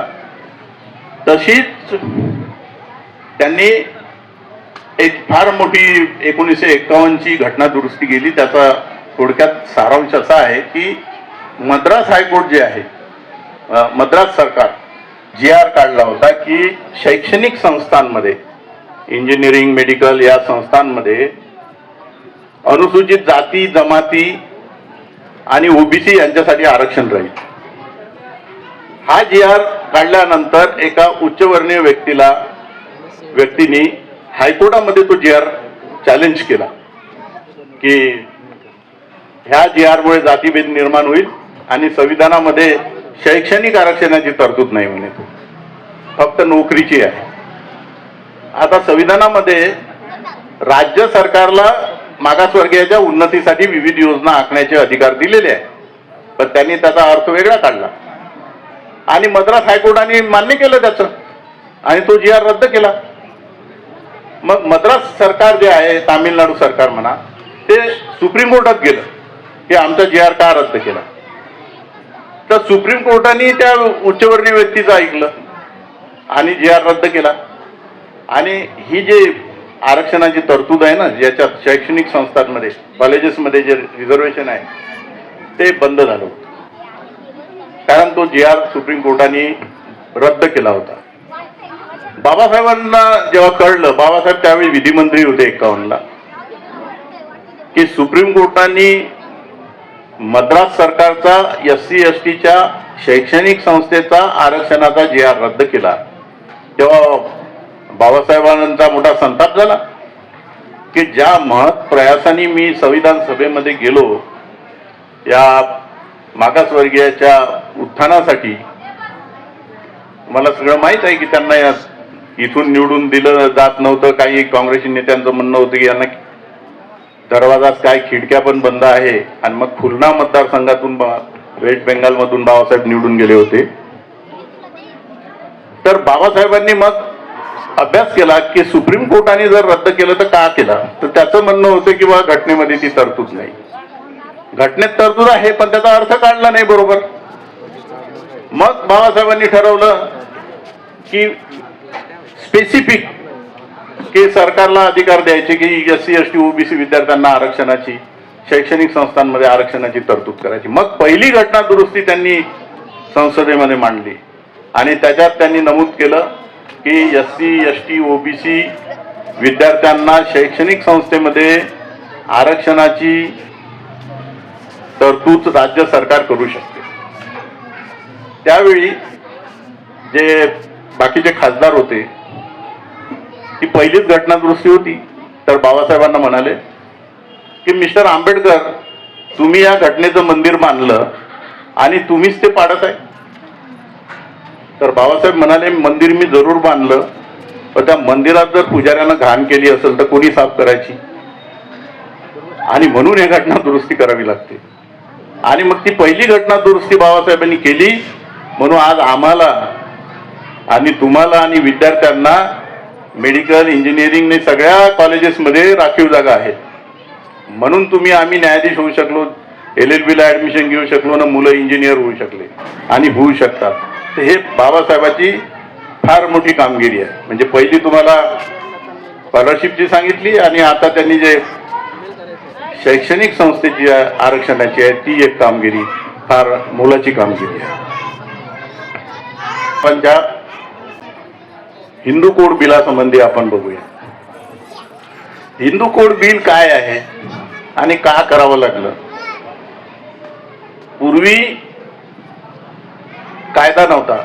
तशीच त्यांनी एक फार मोठी 1951ची घटना दुरुस्ती केली. त्याचा थोडक्यात सारांश असा आहे की मद्रास हायकोर्ट जे आहे, मद्रास सरकार GR काढला होता की शैक्षणिक संस्थांमध्ये, इंजिनिअरिंग, मेडिकल या संस्थांमध्ये अनुसूचित जाती, जमाती आणि OBC यांच्यासाठी आरक्षण राहील. हा GR काढल्यानंतर एका उच्चवर्णीय व्यक्तीने हायकोर्टामध्ये तो GR चॅलेंज केला की की ह्या जी आरमुळे जातीभेद निर्माण होईल आणि संविधानामध्ये शैक्षणिक आरक्षणाची तरतूद नाही म्हणे, फक्त नोकरीची आहे. आता संविधानामध्ये राज्य सरकारला मागासवर्गीयाच्या उन्नतीसाठी विविध योजना आखण्याचे अधिकार दिलेले आहे, पण त्यांनी त्याचा अर्थ वेगळा काढला आणि मद्रास हायकोर्टाने मान्य केलं त्याचं आणि तो जी आर रद्द केला. मग मद्रास सरकार जे आहे, तामिळनाडू सरकार म्हणा, ते सुप्रीम कोर्टात गेलं की आमचा जी आर का रद्द केला. तर सुप्रीम कोर्टाने त्या उच्चवर्णीय व्यक्तीचं ऐकलं आणि जी आर रद्द केला. आणि ही जे आरक्षणाची तरतूद आहे ना, ज्याच्यात शैक्षणिक संस्थांमध्ये कॉलेजेसमध्ये जे रिझर्वेशन आहे ते बंद झालं होतं, कारण तो जी आर सुप्रीम कोर्टाने रद्द केला होता. बाबासाहेबांना जेव्हा कळलं, बाबासाहेब त्यावेळी विधिमंत्री होते 51ला, की सुप्रीम कोर्टाने मद्रास सरकारचा SC STच्या शैक्षणिक संस्थेचा आरक्षणाचा जी आर रद्द केला, तेव्हा बाबासाहेबांचा मोठा संताप झाला की ज्या महत् प्रयासाने मी संविधान सभेमध्ये गेलो या मागासवर्गीयाच्या उत्थानासाठी, मला सगळं माहीत आहे की त्यांना इथून निवडून दिलं जात नव्हतं. काही काँग्रेसी नेत्यांचं म्हणणं होतं की यांना दरवाजाच काय खिडक्या पण बंद आहे. आणि मग खुलना मतदारसंघातून वेस्ट बेंगालमधून बाबासाहेब निवडून गेले होते. तर बाबासाहेबांनी मग अभ्यास केला की सुप्रीम कोर्टाने जर रद्द केलं तर का केला. तर त्याचं म्हणणं होतं की बा घटनेमध्ये ती तरतूद नाही, घटनेत तरतूद आहे पण त्याचा अर्थ काढला नाही बरोबर. मग बाबासाहेबांनी ठरवलं की स्पेसिफिक की सरकारला अधिकार द्यायचे की SC ST OBC विद्यार्थ्यांना आरक्षणाची, शैक्षणिक संस्थांमध्ये आरक्षणाची तरतूद करायची. मग पहिली घटना दुरुस्ती त्यांनी संसदेमध्ये मांडली आणि त्याच्यात त्यांनी नमूद केलं की SC ST OBC विद्यार्थ्यांना शैक्षणिक संस्थेमध्ये आरक्षणाची तरतूद राज्य सरकार करू शकते. त्यावेळी जे बाकीचे खासदार होते, ती पहिलीच घटना दुरुस्ती होती. तर बाबासाहेबांना म्हणाले की मिस्टर आंबेडकर, तुम्ही या घटनेचं मंदिर बांधलं आणि तुम्हीच ते पाडत आहे. तर बाबासाहेब म्हणाले, मंदिर मी जरूर बांधलं, पण त्या मंदिरात जर पुजाऱ्यानं घाण केली असेल तर कोणी साफ करायची, आणि म्हणून हे घटना दुरुस्ती करावी लागते. आणि मग ती पहिली घटना दुरुस्ती बाबासाहेबांनी केली. म्हणून आज आम्हाला आणि तुम्हाला आणि विद्यार्थ्यांना मेडिकल, इंजिनिअरिंग सगळ्या कॉलेजेसमध्ये राखीव जागा आहेत. म्हणून आम्ही न्यायाधीश होऊ शकलो, LLB ला ऍडमिशन घेऊ शकलो ना, मुलं इंजिनियर होऊ शकले आणि होऊ शकतात. तर हे बाबासाहेबांची फार मोठी कामगिरी आहे. म्हणजे पहिली तुम्हाला स्कॉलरशिपची सांगितली आणि आता त्यांनी जे शैक्षणिक संस्थेची आरक्षणाची आहे ती एक कामगिरी फार मोलाची कामगिरी आहे. पण ज्या हिंदू कोड बिलासंबंधी आपण बघूया. हिंदू कोड बिल काय आहे आणि का करावं लागलं. पूर्वी कायदा नव्हता.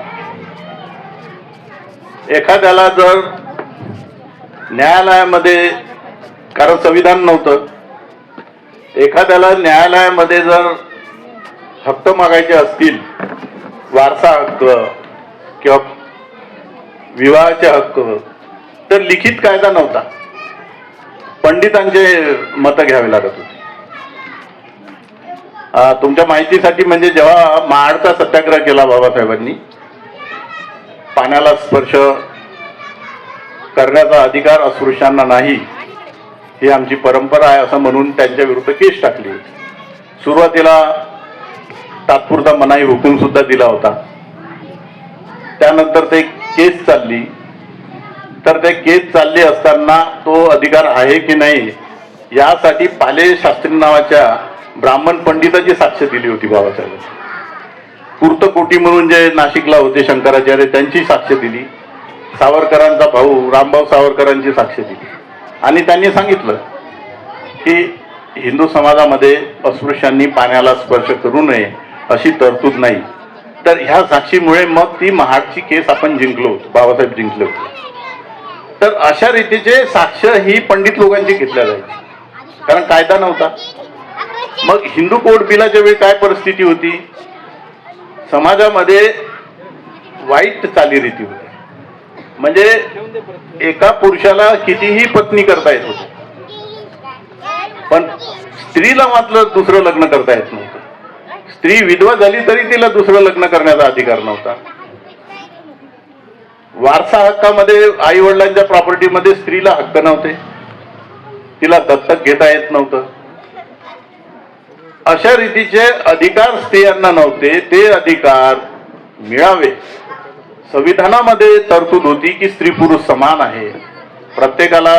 एखाद्याला जर न्यायालयामध्ये, कारण संविधान नव्हतं, एखाद्याला न्यायालयामध्ये जर हक्क मागायचे असतील, वारसा हक्क किंवा विवाहाचे हक्क, तर लिखित कायदा नव्हता, पंडितांचे मतं घ्यावे लागत होते. तुमच्या माहितीसाठी म्हणजे जेव्हा महाडचा सत्याग्रह केला बाबासाहेबांनी, पाण्याला स्पर्श करण्याचा अधिकार अस्पृश्यांना नाही, ही आमची परंपरा आहे असं म्हणून त्यांच्या विरुद्ध केस टाकली होती. सुरुवातीला तात्पुरता मनाई हुकूम सुद्धा दिला होता. त्यानंतर ते केस चालली. तर ते केस चालली असताना तो अधिकार आहे की नाही यासाठी पाले शास्त्री नावाच्या ब्राह्मण पंडिताची साक्ष दिली होती बाबासाहेब. कुर्तकोटी म्हणून जे नाशिकला होते शंकराचार्य, त्यांची साक्ष दिली. सावरकरांचा भाऊ रामभाऊ सावरकरांची साक्ष दिली. आणि त्यांनी सांगितलं की हिंदू समाजामध्ये अस्पृश्यांनी पाण्याला स्पर्श करू नये अशी तरतूद नाही. तर ह्या साक्षीमुळे मग ती महाडची केस आपण जिंकलो होतो, बाबासाहेब जिंकले होते. तर अशा रीतीचे साक्ष ही पंडित लोकांची घेतल्या जायची. कारण कायदा नव्हता. मग हिंदू कोड बिलाच्या वेळी काय परिस्थिती होती, समाजामध्ये वाईट चालीरीती होती. म्हणजे एका पुरुषाला कितीही पत्नी करता येत होती, पण स्त्रीला मात्र दुसरं लग्न करता येत नव्हतं. स्त्री विधवा झाली तरी तिला दुसरं लग्न करण्याचा अधिकार नव्हता. वारसा हक्कामध्ये आई वडिलांच्या प्रॉपर्टीमध्ये स्त्रीला हक्क नव्हते, तिला दत्तक घेता येत नव्हतं. अशा रीतीचे अधिकार स्त्रियांना नव्हते. ते अधिकार मिळावे, संविधानामध्ये तरतूद होती की स्त्री पुरुष समान आहे, प्रत्येकाला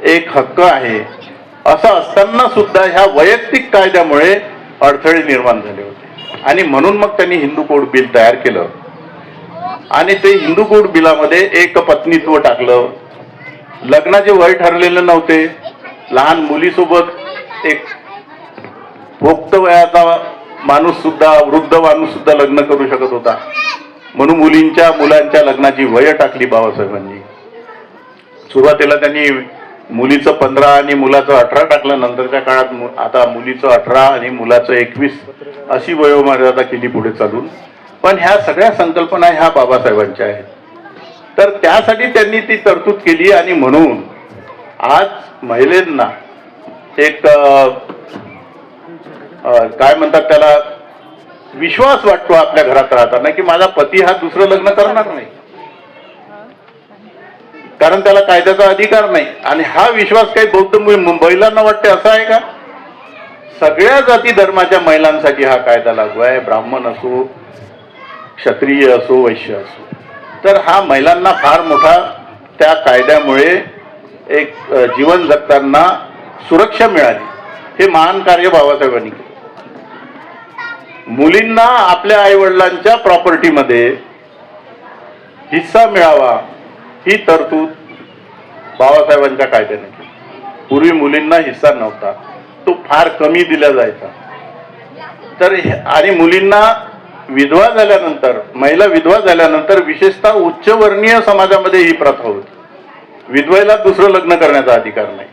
एक हक्क आहे. असं असताना सुद्धा ह्या वैयक्तिक कायद्यामुळे अडथळे निर्माण झाले होते. आणि म्हणून मग त्यांनी हिंदू कोड बिल तयार केलं. आणि ते हिंदू कोड बिलामध्ये एक पत्नीत्व टाकलं. लग्नाचे वय ठरलेले नव्हते. लहान मुलीसोबत एक पोक्त वयाचा माणूस सुद्धा, वृद्ध माणूस सुद्धा लग्न करू शकत होता. म्हणून मुलांच्या लग्नाची वय टाकली बाबासाहेबांनी. सुरुवातीला त्यांनी मुलीचं 15 आणि मुलाचं 18 टाकलं. नंतरच्या काळात आता मुलीचं 18 आणि मुलाचं 21 अशी वयोमर्यादा केली पुढे चालून. पण ह्या सगळ्या संकल्पना ह्या बाबासाहेबांच्या आहेत. तर त्यासाठी त्यांनी ती तरतूद केली. आणि म्हणून आज महिलांना एक काय म्हणतात त्याला, विश्वास वाटतो आपल्या घरात राहताना की माझा पती हा दुसरं लग्न करणार नाही, कारण त्याला कायद्याचा अधिकार नाही. आणि हा विश्वास काही बौद्ध महिलांना वाटते असं आहे का? सगळ्या जाती धर्माच्या महिलांसाठी हा कायदा लागू आहे, ब्राह्मण असो, क्षत्रिय असो, वैश्य असो. तर हा महिलांना फार मोठा त्या कायद्यामुळे एक जीवन जगताना सुरक्षा मिळाली. हे महान कार्य बाबासाहेबांनी केलं. मुलींना आपल्या आई वडिलांच्या प्रॉपर्टीमध्ये हिस्सा मिळावा ही तरतूद बाबासाहेबांच्या कायद्याने केली. पूर्वी मुलींना हिस्सा नव्हता, तो फार कमी दिला जायचा. तर आणि मुलींना विधवा झाल्यानंतर, महिला विधवा झाल्यानंतर विशेषतः उच्चवर्णीय समाजामध्ये ही प्रथा होती. विधवेला दुसरं लग्न करण्याचा अधिकार नाही.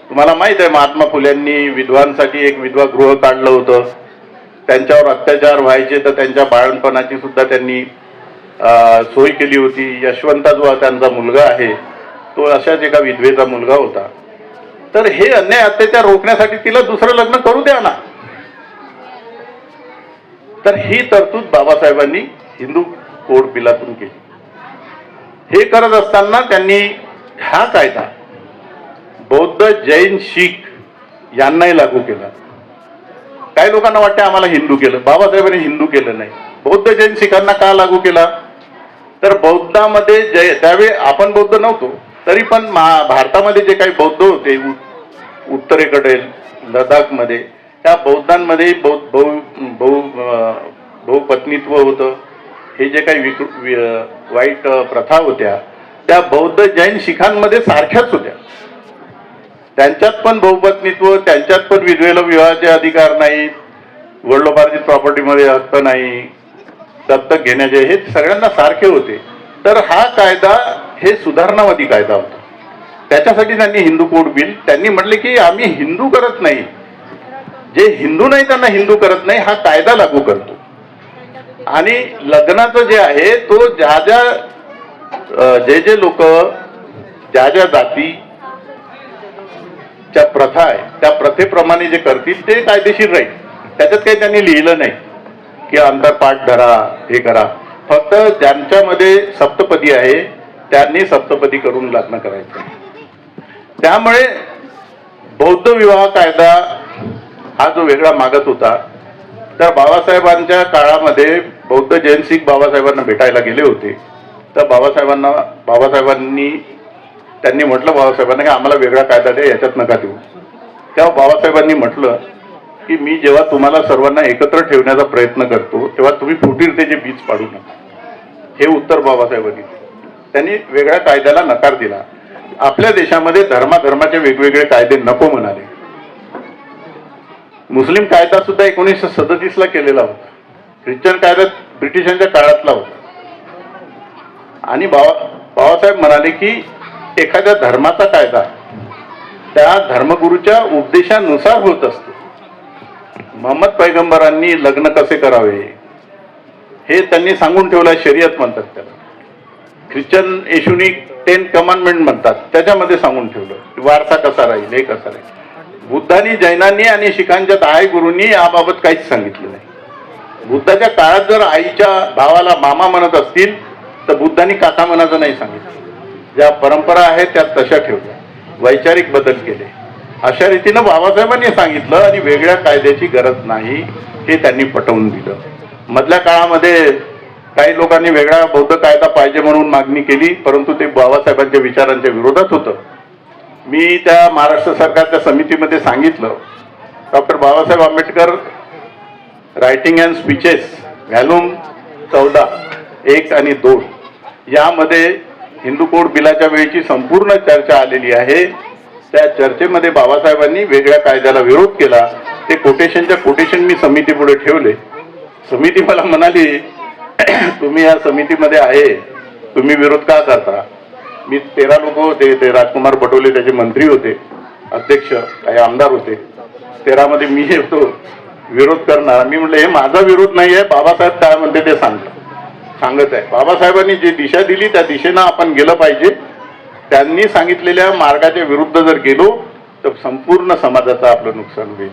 तुम्हाला माहित आहे, महात्मा फुल्यांनी विधवांसाठी एक विधवा गृह काढलं होतं. त्यांच्यावर अत्याचार व्हायचे तर त्यांच्या बाळणपणाची सुद्धा त्यांनी सोय केली होती. यशवंता जो त्यांचा मुलगा आहे तो अशाच एका विधवेचा मुलगा होता. तर हे अन्याय अत्याचार रोखण्यासाठी तिला दुसरं लग्न करू द्या ना. तर ही तरतूद बाबासाहेबांनी हिंदू कोड बिलातून केली. हे करत असताना त्यांनी हा कायदा बौद्ध, जैन, शीख यांनाही लागू केला. काही लोकांना वाटते आम्हाला हिंदू केलं. बाबासाहेबांनी हिंदू केलं नाही. बौद्ध, जैन, शिखांना का लागू केला? तर बौद्धामध्ये त्यावेळी आपण बौद्ध नव्हतो, तरी पण भारतामध्ये जे काही बौद्ध होते उत्तरेकडे लडाखमध्ये, त्या बौद्धांमध्ये बहुपत्नीत्व होतं. हे जे काही वाईट प्रथा होत्या त्या बौद्ध, जैन, शिखांमध्ये सारख्याच होत्या. त्यांच्यात पण बहुपत्नीत्व, त्यांच्यात पण विधवेला विवाहाचे अधिकार नाही, वडिलोपार्जित प्रॉपर्टीमध्ये हक्क नाही, दत्तक घेण्याचे, हे सगळ्यांना सारखे होते. तर हा कायदा हे सुधारणावादी कायदा होता. त्याच्यासाठी त्यांनी हिंदू कोड बिल, त्यांनी म्हटले की आम्ही हिंदू करत नाही, जे हिंदू नाही त्यांना हिंदू करत नाही, हा कायदा लागू करतो. आणि लग्नाचं जे आहे तो जे लोक ज्या जाती च्या प्रथा आहे त्या प्रथेप्रमाणे जे करतील ते कायदेशीर राहील. त्याच्यात काही त्यांनी लिहिलं नाही की अंतरपाठ धरा, हे करा. फक्त ज्यांच्यामध्ये सप्तपदी आहे त्यांनी सप्तपदी करून लग्न करायचं. त्यामुळे बौद्ध विवाह कायदा हा जो वेगळा मागत होता, तर बाबासाहेबांच्या काळामध्ये बौद्ध, जैन, शीख बाबासाहेबांना भेटायला गेले होते. तर त्यांनी म्हटलं बाबासाहेबांना की आम्हाला वेगळा कायदा द्या, याच्यात नका देऊ. तेव्हा बाबासाहेबांनी म्हटलं की मी जेव्हा तुम्हाला सर्वांना एकत्र ठेवण्याचा प्रयत्न करतो तेव्हा तुम्ही फुटीरतेचे बीज पाडू नका. हे उत्तर बाबासाहेबांनी. त्यांनी वेगळ्या कायद्याला नकार दिला. आपल्या देशामध्ये धर्माचे वेगवेगळे कायदे नको म्हणाले. मुस्लिम कायदा सुद्धा 1937ला केलेला होता. ख्रिश्चन कायदा ब्रिटिशांच्या काळातला होता. आणि बाबासाहेब म्हणाले की एखाद्या धर्माचा कायदा त्या धर्मगुरूच्या उपदेशानुसार होत असतो. मोहम्मद पैगंबरांनी लग्न कसे करावे हे त्यांनी सांगून ठेवलं, शरीयत म्हणतात त्याला. ख्रिश्चन येशूनी 10 कमांडमेंट म्हणतात, त्याच्यामध्ये सांगून ठेवलं वारसा कसा राहील, हे कसा राहील. बुद्धांनी, जैनांनी आणि शिखांच्या 10 गुरूंनी याबाबत काहीच सांगितलं नाही. बुद्धाच्या काळात जर आईच्या भावाला मामा म्हणत असतील तर बुद्धांनी काका म्हणायचं नाही सांगितलं. ज्या परंपरा आहेत त्या तशा ठेवल्या, वैचारिक बदल केले. अशा रीतीनं बाबासाहेबांनी सांगितलं आणि वेगळ्या कायद्याची गरज नाही हे त्यांनी पटवून दिलं. मधल्या काळामध्ये काही लोकांनी वेगळा बौद्ध कायदा पाहिजे म्हणून मागणी केली, परंतु ते बाबासाहेबांच्या विचारांच्या विरोधात होतं. मी त्या महाराष्ट्र सरकारच्या समितीमध्ये सांगितलं, doctor Babasaheb Ambedkar writing and speeches volume 14, 1 आणि 2 यामध्ये हिंदू कोड बिलाच्या वेळीची संपूर्ण चर्चा आलेली आहे. त्या चर्चेमध्ये बाबासाहेबांनी वेगळ्या कायद्याला विरोध केला. ते कोटेशनच्या कोटेशन मी समितीपुढे ठेवले. समिती मला म्हणाली, तुम्ही या समितीमध्ये आहे, तुम्ही विरोध का करता? मी 13 लोक होते, ते राजकुमार बटोले त्याचे मंत्री होते, अध्यक्ष, काही आमदार होते. 13 मध्ये मी होतो विरोध करणार. मी म्हटलं हे माझा विरोध नाही आहे, बाबासाहेब काय म्हणते ते सांगत आहे. बाबासाहेबांनी जी दिशा दिली त्या दिशेनं आपण गेलं पाहिजे. त्यांनी सांगितलेल्या मार्गाच्या विरुद्ध जर गेलो तर संपूर्ण समाजाचं आपलं नुकसान होईल.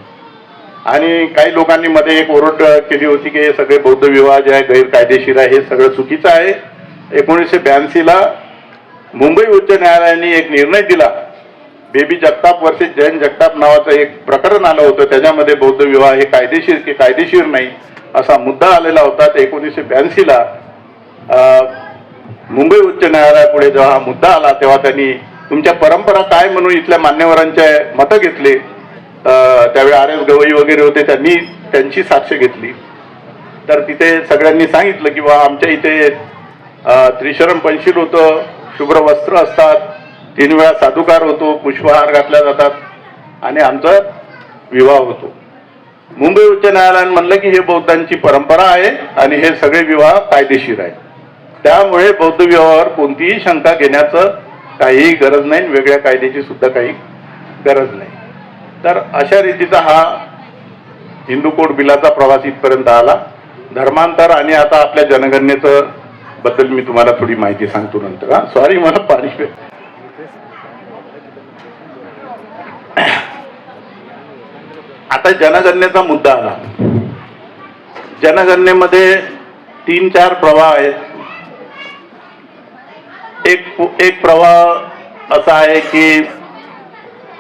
आणि काही लोकांनी मध्ये एक ओरड केली होती की हे सगळे बौद्ध विवाह जे आहे गैरकायदेशीर आहे, हे सगळं चुकीचं आहे. 1982ला मुंबई उच्च न्यायालयाने एक निर्णय दिला. बेबी जगताप वर्सेस जैन जगताप नावाचं एक प्रकरण आलं होतं, त्याच्यामध्ये बौद्ध विवाह हे कायदेशीर की कायदेशीर नाही असा मुद्दा आलेला होता. 1982ला मुंबई उच्च न्यायालयापुढे जेव्हा हा मुद्दा आला तेव्हा त्यांनी तुमच्या परंपरा काय म्हणून इथल्या मान्यवरांचे मतं घेतले. त्यावेळी RS गवई वगैरे होते, त्यांनी त्यांची साक्ष घेतली. तर तिथे सगळ्यांनी सांगितलं की बा आमच्या इथे त्रिशरण पंशील होतं, शुभ्र वस्त्र असतात, 3 वेळा साधुकार होतो, पुष्पहार घातल्या जातात आणि आमचा विवाह होतो. मुंबई उच्च न्यायालयाने म्हणलं की हे बौद्धांची परंपरा आहे आणि हे सगळे विवाह कायदेशीर आहेत, त्यामुळे बौद्ध विवाहावर कोणतीही शंका घेण्याचं काहीही गरज नाही, वेगळ्या कायद्याची सुद्धा काही गरज नाही. तर अशा रीतीचा हा हिंदू कोड बिलाचा प्रवास इथपर्यंत आला. धर्मांतर आणि आता आपल्या जनगणनेचं बद्दल मी तुम्हाला थोडी माहिती सांगतो नंतर. सॉरी, मला पाणी आता जनगणनेचा मुद्दा आला. जनगणनेमध्ये 3-4 प्रवाह आहेत. एक प्रवाह असा आहे की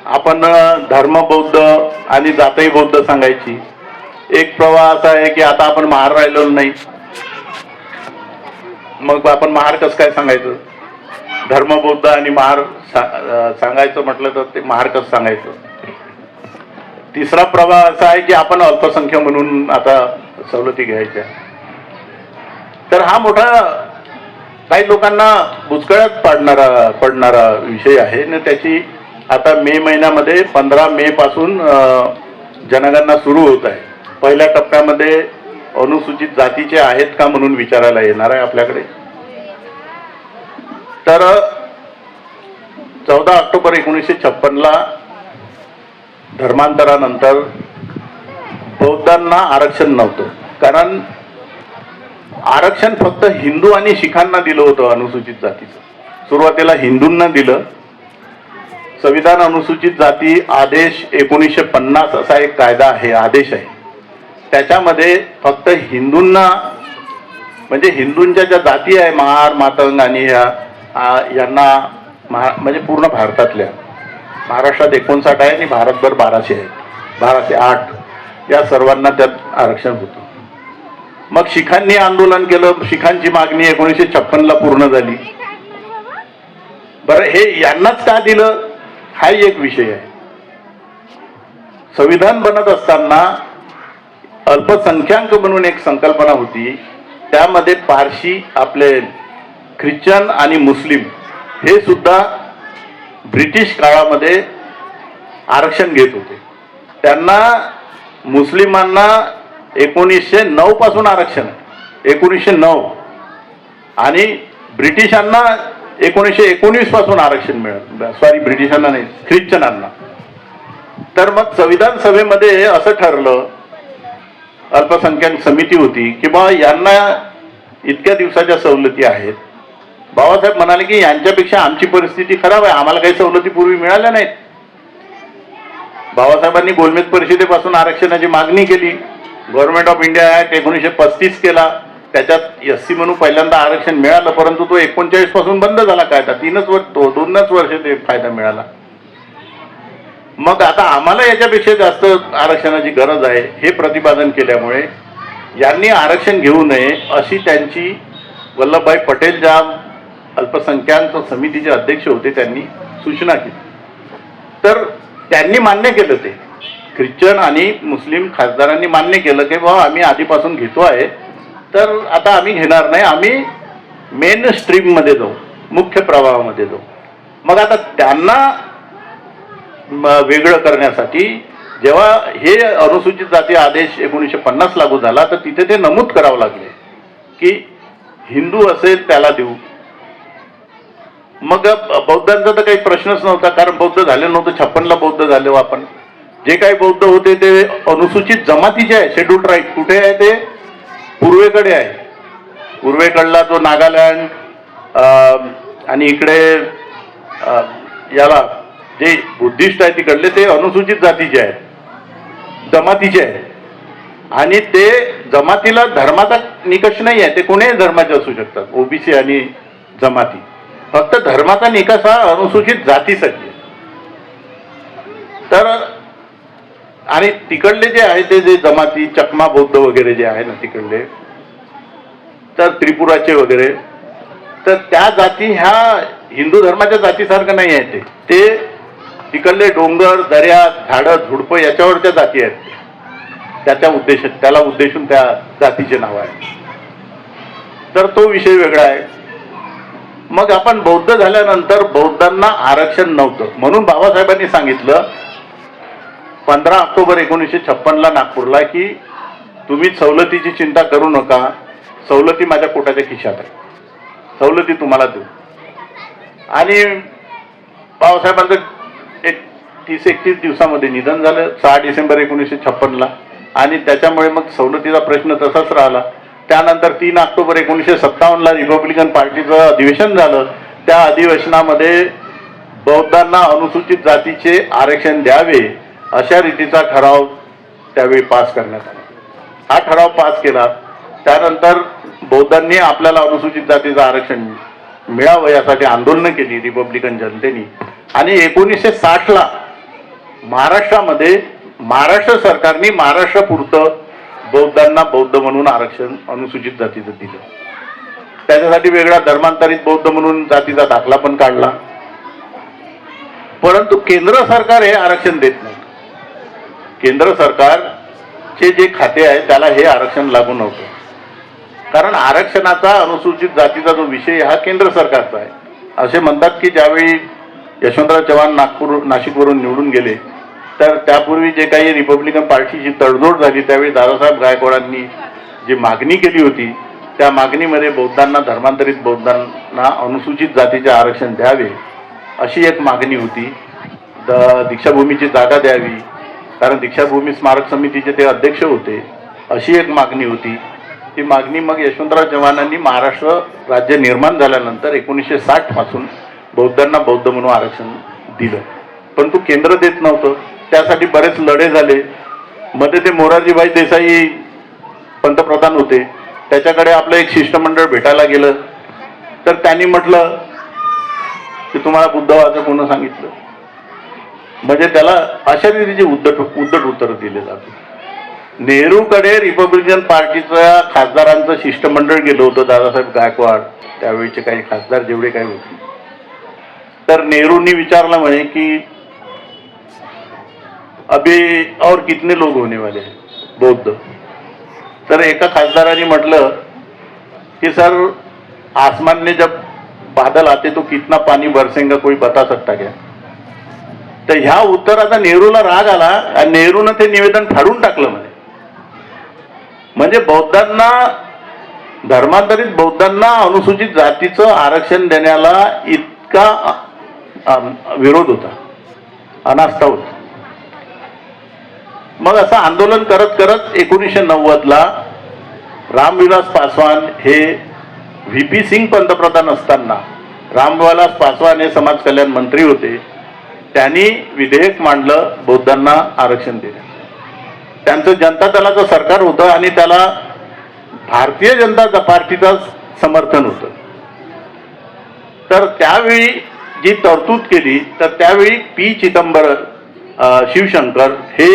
आपण धर्म बौद्ध आणि जातही बौद्ध सांगायची. एक प्रवाह असा आहे की आता आपण महार राहिलो नाही, मग आपण महार कसं काय सांगायचं? धर्म बौद्ध आणि महार सांगायचं म्हटलं तर ते महार कसं सांगायचं? तिसरा प्रवाह असा आहे की आपण अल्पसंख्य म्हणून आता सवलती घ्यायच्या. तर हा मोठा काही लोकांना बुचकळ्यात पडणारा विषय आहे ना. त्याची आता मे महिन्यामध्ये 15 मे पासून जनगणना सुरू होत आहे. पहिल्या टप्प्यामध्ये अनुसूचित जातीचे आहेत का म्हणून विचारायला येणार आहे आपल्याकडे. तर 14 ऑक्टोबर 1956ला धर्मांतरानंतर बौद्धांना आरक्षण नव्हतं, कारण आरक्षण फक्त हिंदू आणि शिखांना दिलं होतं अनुसूचित जातीचं. सुरुवातीला हिंदूंना दिलं. संविधान अनुसूचित जाती आदेश 1950 असा एक कायदा आहे, आदेश आहे. त्याच्यामध्ये फक्त हिंदूंना, म्हणजे हिंदूंच्या ज्या जाती आहे महार, मातंग आणि यांना म्हणजे पूर्ण भारतातल्या, महाराष्ट्रात 59 आहे आणि भारतभर 1200 आहे, 1208 या सर्वांना त्यात आरक्षण होतं. मग शिखांनी आंदोलन केलं, शिखांची मागणी 1956ला पूर्ण झाली. बरं, हे यांनाच का दिलं हा एक विषय आहे. संविधान बनत असताना अल्पसंख्याक म्हणून एक संकल्पना होती. त्यामध्ये पारशी, आपले ख्रिश्चन आणि मुस्लिम हे सुद्धा ब्रिटिश काळामध्ये आरक्षण घेत होते. त्यांना मुस्लिमांना 1909 पासून आरक्षण आहे, 1909, आणि ब्रिटिशांना 1919 पासून आरक्षण मिळालं. सॉरी, ब्रिटिशांना नाही, ख्रिश्चनांना तर मग संविधान सभेमध्ये असं ठरलं, अल्पसंख्याक समिती होती की बा यांना इतक्या दिवसाच्या सवलती आहेत. बाबासाहेब म्हणाले की यांच्यापेक्षा आमची परिस्थिती खराब आहे, आम्हाला काही सवलती पूर्वी मिळाल्या नाहीत. बाबासाहेबांनी गोलमेज परिषदेपासून आरक्षणाची मागणी केली. गव्हर्नमेंट ऑफ इंडिया ऍक्ट 1935 केला, त्याच्यात एससी म्हणून पहिल्यांदा आरक्षण मिळालं, परंतु तो 39 पासून बंद झाला कायदा. 2 वर्ष ते फायदा मिळाला. मग आता आम्हाला याच्यापेक्षा जास्त आरक्षणाची गरज आहे हे प्रतिपादन केल्यामुळे यांनी आरक्षण घेऊ नये अशी त्यांची वल्लभभाई पटेल ज्या अल्पसंख्याक समितीचे अध्यक्ष होते त्यांनी सूचना केली. तर त्यांनी मान्य केलं. ते ख्रिश्चन आणि मुस्लिम खासदारांनी मान्य केलं की बाबा आम्ही आधीपासून घेतो आहे, तर आता आम्ही घेणार नाही, आम्ही मेन स्ट्रीममध्ये जाऊ, मुख्य प्रवाहामध्ये जाऊ. मग आता त्यांना वेगळं करण्यासाठी जेव्हा हे अनुसूचित जाती आदेश 1950 लागू झाला, तर तिथे ते नमूद करावं लागले की हिंदू असेल त्याला देऊ. मग बौद्धांचा तर काही प्रश्नच नव्हता, कारण बौद्ध झाले नव्हते. 56ला बौद्ध झाले. आपण जे काही बौद्ध होते ते अनुसूचित जमातीचे आहे, शेड्यूल ट्राईब. कुठे आहे ते? पूर्वेकडे आहे. पूर्वेकडला जो नागालँड आणि इकडे याला जे बुद्धिस्ट आहे तिकडले ते अनुसूचित जातीचे आहेत, जमातीचे आहेत. आणि ते जमातीला धर्माचा निकष नाही आहे, ते कोणीही धर्माचे असू शकतात. ओबीसी आणि जमाती, फक्त धर्माचा निकष हा अनुसूचित जातीसाठी. तर आणि तिकडले जे आहे ते जे जमाती चकमा बौद्ध वगैरे जे आहे ना तिकडले, तर त्रिपुराचे वगैरे, तर त्या जाती ह्या हिंदू धर्माच्या जातीसारखं नाही आहे. ते तिकडले डोंगर, दर्या, झाडं, झुडपं याच्यावरच्या जाती आहेत. त्याला उद्देशून त्या जातीचे नाव आहे. तर तो विषय वेगळा आहे. मग आपण बौद्ध झाल्यानंतर बौद्धांना आरक्षण नव्हतं, म्हणून बाबासाहेबांनी सांगितलं 15 ऑक्टोबर 1956ला नागपूरला की तुम्ही सवलतीची चिंता करू नका, सवलती माझ्या पोटाच्या खिशात आहे, सवलती तुम्हाला देऊ. आणि बाबासाहेबांचं एक 30-31 दिवसामध्ये निधन झालं 6 डिसेंबर 1956ला. आणि त्याच्यामुळे मग सवलतीचा प्रश्न तसाच राहिला. त्यानंतर 3 ऑक्टोबर 1957ला रिपब्लिकन पार्टीचं अधिवेशन झालं. त्या अधिवेशनामध्ये बौद्धांना अनुसूचित जातीचे आरक्षण द्यावे अशा रीतीचा ठराव त्यावेळी पास करण्यात आला. हा ठराव पास केला. त्यानंतर बौद्धांनी आपल्याला अनुसूचित जातीचं आरक्षण मिळावं यासाठी आंदोलनं केली रिपब्लिकन जनतेने. आणि 1960ला महाराष्ट्रामध्ये महाराष्ट्र सरकारने महाराष्ट्रापुरतं बौद्धांना बौद्ध म्हणून आरक्षण अनुसूचित जातीचं दिलं. त्याच्यासाठी वेगळा धर्मांतरित बौद्ध म्हणून जातीचा दाखला पण काढला. परंतु केंद्र सरकार हे आरक्षण देत नाही. केंद्र सरकारचे जे खाते आहे त्याला हे आरक्षण लागू नव्हतं, कारण आरक्षणाचा अनुसूचित जातीचा जो विषय हा केंद्र सरकारचा आहे. असे म्हणतात की ज्यावेळी यशवंतराव चव्हाण नाशिकवरून निवडून गेले, तर त्यापूर्वी जे काही रिपब्लिकन पार्टीची तडजोड झाली त्यावेळी दादासाहेब गायकवाडांनी जी मागणी केली होती त्या मागणीमध्ये बौद्धांना, धर्मांतरित बौद्धांना अनुसूचित जातीचे आरक्षण द्यावे अशी एक मागणी होती. दीक्षाभूमीची जागा द्यावी, कारण दीक्षाभूमी स्मारक समितीचे ते अध्यक्ष होते, अशी एक मागणी होती. ती मागणी मग यशवंतराव चव्हाणांनी महाराष्ट्र राज्य निर्माण झाल्यानंतर 1960 पासून बौद्धांना बौद्ध म्हणून आरक्षण दिलं. परंतु केंद्र देत नव्हतं. त्यासाठी बरेच लढे झाले. मध्ये ते मोरारजीभाई देसाई पंतप्रधान होते, त्याच्याकडे आपलं एक शिष्टमंडळ भेटायला गेलं, तर त्यांनी म्हटलं की तुम्हाला बुद्धवाचं कोण सांगितलं. म्हणजे त्याला अशा रीतीची उद्धट उत्तर दिले जाते. नेहरूकडे रिपब्लिकन पार्टीच्या खासदारांचं शिष्टमंडळ गेलं होतं, दादासाहेब गायकवाड त्यावेळीचे काही खासदार जेवढे काही होते. तर नेहरूंनी विचारलं म्हणे की अभी और कितने लोग होने वाले हैं बौद्ध. तर एका खासदाराने म्हटलं कि सर आसमान में जब बादल आते तो कितना पानी बरसेगा कोई बता सकता क्या. तर ह्या उत्तराचा नेहरूला राग आला आणि नेहरूनं ते निवेदन फाडून टाकलं म्हणे. म्हणजे बौद्धांना, धर्मांतरित बौद्धांना अनुसूचित जातीचं आरक्षण देण्याला इतका विरोध होता, अनास्था होती. मग असं आंदोलन करत करत 1990ला रामविलास पासवान हे व्ही.पी. सिंग पंतप्रधान असताना रामविलास पासवान हे समाज कल्याण मंत्री होते. त्यांनी विधेयक मांडलं बौद्धांना आरक्षण देण्याचं. त्यांचं जनता दलाचं सरकार होतं आणि त्याला भारतीय जनता पार्टीचं समर्थन होतं. तर त्यावेळी जी तरतूद केली तर त्यावेळी पी. शिवशंकर हे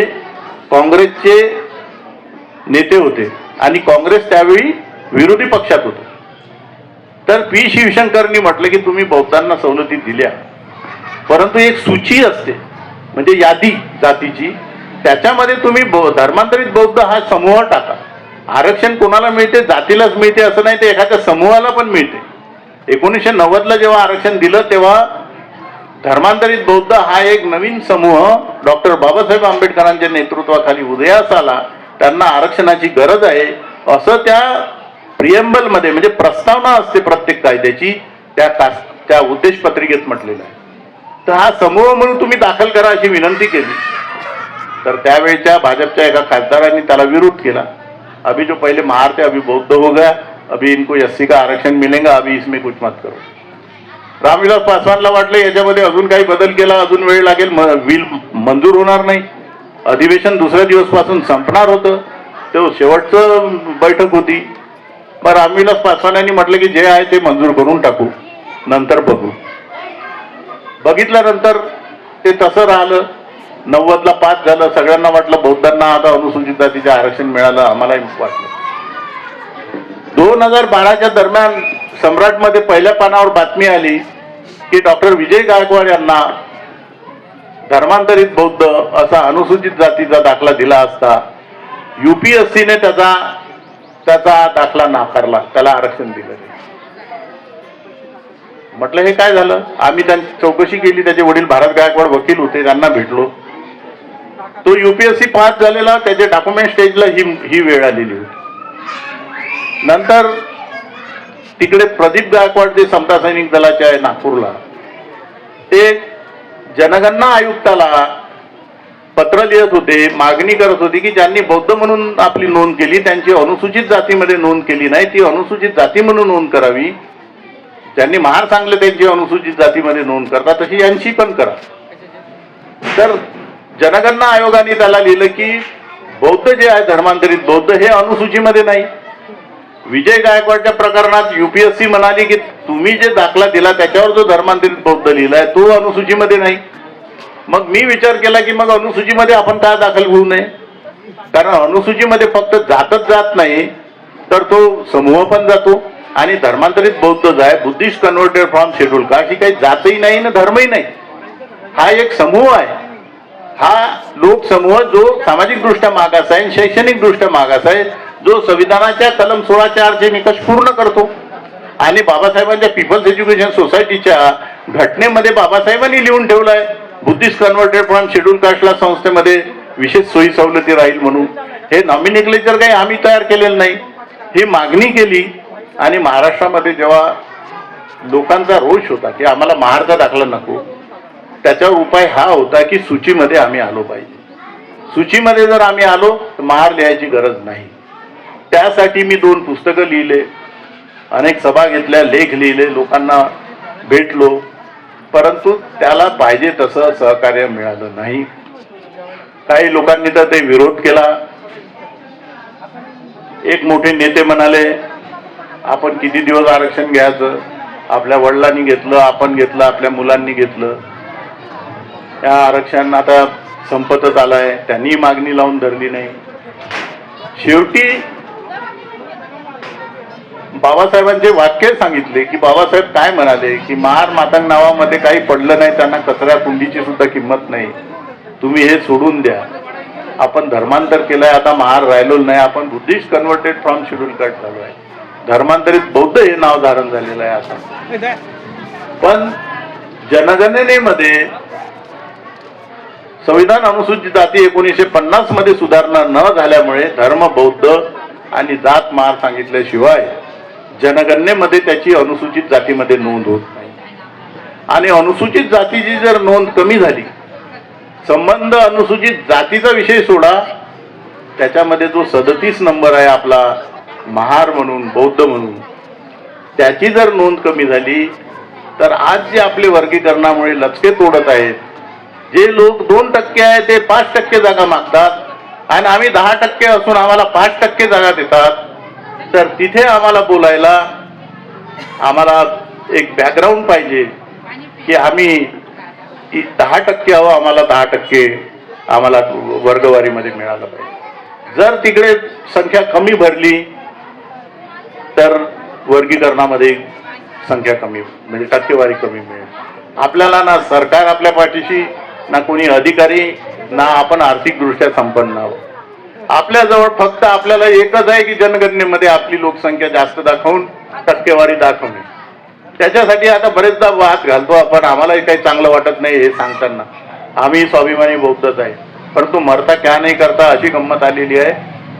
काँग्रेसचे नेते होते आणि काँग्रेस त्यावेळी विरोधी पक्षात होतं. तर पी. शिवशंकरनी म्हटलं की तुम्ही बौद्धांना सवलती दिल्या, परंतु एक सूची असते म्हणजे यादी जातीची, त्याच्यामध्ये तुम्ही धर्मांतरित बौद्ध हा समूह टाका. आरक्षण कोणाला मिळते? जातीलाच मिळते असं नाही, ते एखाद्या समूहाला पण मिळते. 1990ला जेव्हा आरक्षण दिलं तेव्हा धर्मांतरित बौद्ध हा एक नवीन समूह डॉक्टर बाबासाहेब आंबेडकरांच्या नेतृत्वाखाली उदयास आला. त्यांना आरक्षणाची गरज आहे असं त्या प्रिएम्बलमध्ये म्हणजे प्रस्तावना असते प्रत्येक कायद्याची, त्या उद्देश पत्रिकेत म्हटलेलं आहे. तर हा समूह म्हणून तुम्ही दाखल करा अशी विनंती केली. तर त्यावेळेच्या भाजपच्या एका खासदारांनी त्याला विरोध केला. अभी जो पहले मारते अभी बौद्ध हो गया, अभी इनको एससी का आरक्षण मिलेगा, अभी इसमें कुछ मत करो. रामविलास पासवानला वाटलं याच्यामध्ये अजून काही बदल केला अजून वेळ लागेल, बिल मंजूर होणार नाही. अधिवेशन दुसऱ्या दिवसपासून संपणार होतं, तो शेवटचं बैठक होती. मग रामविलास पासवानांनी म्हटलं की जे आहे ते मंजूर करून टाकू, नंतर बघू. बघितल्यानंतर ते तसं राहिलं. 90ला पास झालं. सगळ्यांना वाटलं बौद्धांना आता अनुसूचित जातीचे आरक्षण मिळालं, आम्हालाही वाटलं. 2012च्या दरम्यान सम्राटमध्ये पहिल्या पानावर बातमी आली की डॉक्टर विजय गायकवाड यांना धर्मांतरित बौद्ध असा अनुसूचित जातीचा दाखला दिला असता UPSCने त्याचा दाखला नाकारला, त्याला आरक्षण दिलं. म्हटलं हे काय झालं? आम्ही त्यांची चौकशी केली. त्याचे वडील भारत गायकवाड वकील होते, त्यांना भेटलो. तो UPSC पास झालेला, त्याचे डॉक्युमेंट स्टेजला ही वेळ आलेली होती. नंतर तिकडे प्रदीप गायकवाड जे समता सैनिक दलाचे आहे नागपूरला, ते जनगणना आयुक्ताला पत्र लिहित होते, मागणी करत होती की ज्यांनी बौद्ध म्हणून आपली नोंद केली त्यांची अनुसूचित जातीमध्ये नोंद केली नाही, ती अनुसूचित जाती म्हणून नोंद करावी. ज्यांनी महार सांगले त्यांची अनुसूचित जातीमध्ये नोंद करता तशी यांची पण करा. तर जनगणना आयोगाने त्याला लिहिलं की बौद्ध जे आहे धर्मांतरित बौद्ध हे अनुसूचीमध्ये नाही. विजय गायकवाडच्या प्रकरणात UPSC म्हणाली की तुम्ही जे दाखला दिला त्याच्यावर जो धर्मांतरित बौद्ध लिहिलाय तो अनुसूचीमध्ये नाही. मग मी विचार केला की मग अनुसूचीमध्ये आपण काय दाखल घेऊ नये, कारण अनुसूचीमध्ये फक्त जातच जात नाही तर तो समूह पण जातो. आणि धर्मांतरित बौद्ध जो आहे Buddhist converted from schedule caste, ही काही जातही नाही ना धर्मही नाही, हा एक समूह आहे. हा लोकसमूह जो सामाजिक दृष्ट्या मागास आहे, शैक्षणिक दृष्ट्या मागास आहे, जो संविधानाच्या कलम 16(4) निकष पूर्ण करतो. आणि बाबासाहेबांच्या पीपल्स एज्युकेशन सोसायटीच्या घटनेमध्ये बाबासाहेबांनी लिहून ठेवलंय बुद्धिस्ट कन्व्हर्टेड फ्रॉम शेड्यूल कास्टला संस्थेमध्ये विशेष सोयी सवलती राहील म्हणून. हे नॉमिनिक्लेचर काही आम्ही तयार केलेलं नाही, ही मागणी केली. आणि महाराष्ट्रामध्ये जेव्हा लोकांचा रोष होता की आम्हाला महारचा दाखला नको, त्याच्यावर उपाय हा होता की सूचीमध्ये आम्ही आलो पाहिजे. सूचीमध्ये जर आम्ही आलो तर महार लिहायची गरज नाही. त्यासाठी मी 2 पुस्तकं लिहिले, अनेक सभा घेतल्या, लेख लिहिले, लोकांना भेटलो, परंतु त्याला पाहिजे तसं सहकार्य मिळालं नाही. काही लोकांनी तर ते विरोध केला. एक मोठे नेते म्हणाले आपण किती दिवस आरक्षण घ्यायचं, आपल्या वडिलांनी घेतलं, आपण घेतलं, आपल्या मुलांनी घेतलं, या आरक्षण आता संपतच आलाय, त्यांनी मागणी लावून धरली नाही. शेवटी बाबासाहेबांचे वाक्य सांगितले की बाबासाहेब काय म्हणाले की महार मातंग नावामध्ये काही पडलं नाही, त्यांना कचऱ्या कुंडीची सुद्धा किंमत नाही, तुम्ही हे सोडून द्या. आपण धर्मांतर केलंय, आता महार राहिलो नाही, आपण Buddhist converted from schedule caste झालो आहे, धर्मांतरित बौद्ध हे नाव धारण झालेलं आहे आता. पण जनगणनेमध्ये संविधान अनुसूचित जाती 1950 मध्ये सुधारणा न झाल्यामुळे धर्म बौद्ध आणि जात महार सांगितल्याशिवाय जनगणनेमध्ये त्याची अनुसूचित जातीमध्ये नोंद होत नाही. आणि अनुसूचित जातीची जर नोंद कमी झाली, संबंध अनुसूचित जातीचा विषय सोडा, त्याच्यामध्ये जो 37 नंबर आहे आपला महार म्हणून, बौद्ध म्हणून, त्याची जर नोंद कमी झाली तर आज जे आपले वर्गीकरणामुळे लचके तोडत आहेत, जे लोक 2% आहे ते 5% जागा मागतात आणि आम्ही 10% असून आम्हाला 5% जागा देतात, तर तिथे आम्हाला बोलायला आम्हाला एक बॅकग्राऊंड पाहिजे की आम्ही 10% हवं, आम्हाला 10% आम्हाला वर्गवारीमध्ये मिळालं पाहिजे. जर तिकडे संख्या कमी भरली तर वर्गीकरणामध्ये संख्या कमी, म्हणजे टक्केवारी कमी मिळेल. आपल्याला ना सरकार आपल्या पाठीशी, ना कोणी अधिकारी, ना आपण आर्थिकदृष्ट्या संपन्न आहोत. आपल्याजवळ फक्त आपल्याला एकच आहे की जनगणनेमध्ये आपली लोकसंख्या जास्त दाखवून टक्केवारी दाखवणे. त्याच्यासाठी आता बरेचदा वाद घालतो आपण, आम्हालाही काही चांगलं वाटत नाही हे सांगताना. आम्ही स्वाभिमानी बौद्धच आहे, परंतु मरता क्या नाही करता अशी गंमत आलेली आहे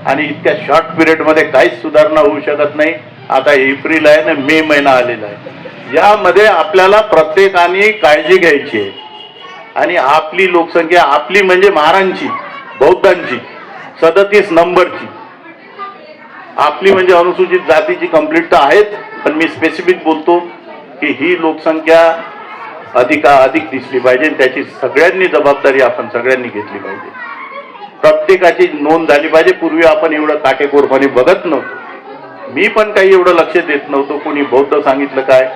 आणि इतक्या शॉर्ट पिरियडमध्ये काहीच सुधारणा होऊ शकत नाही. आता एप्रिल आहे ना मे महिना आलेला आहे, यामध्ये आपल्याला प्रत्येकाने काळजी घ्यायची आहे. आणि आपली लोकसंख्या, आपली म्हणजे महारांची, बौद्धांची 37 नंबरची, आपली म्हणजे अनुसूचित जातीची कंप्लीट तर आहेत, पण मी स्पेसिफिक बोलतो की ही लोकसंख्या अधिक दिसली पाहिजे. त्याची सगळ्यांनी जबाबदारी आपण सगळ्यांनी घेतली पाहिजे. प्रत्येकाची नोंद झाली पाहिजे. पूर्वी आपण एवढं काटेकोरपणे बघत नव्हतो, मी पण काही एवढं लक्ष देत नव्हतो. कोणी बौद्ध सांगितलं काय,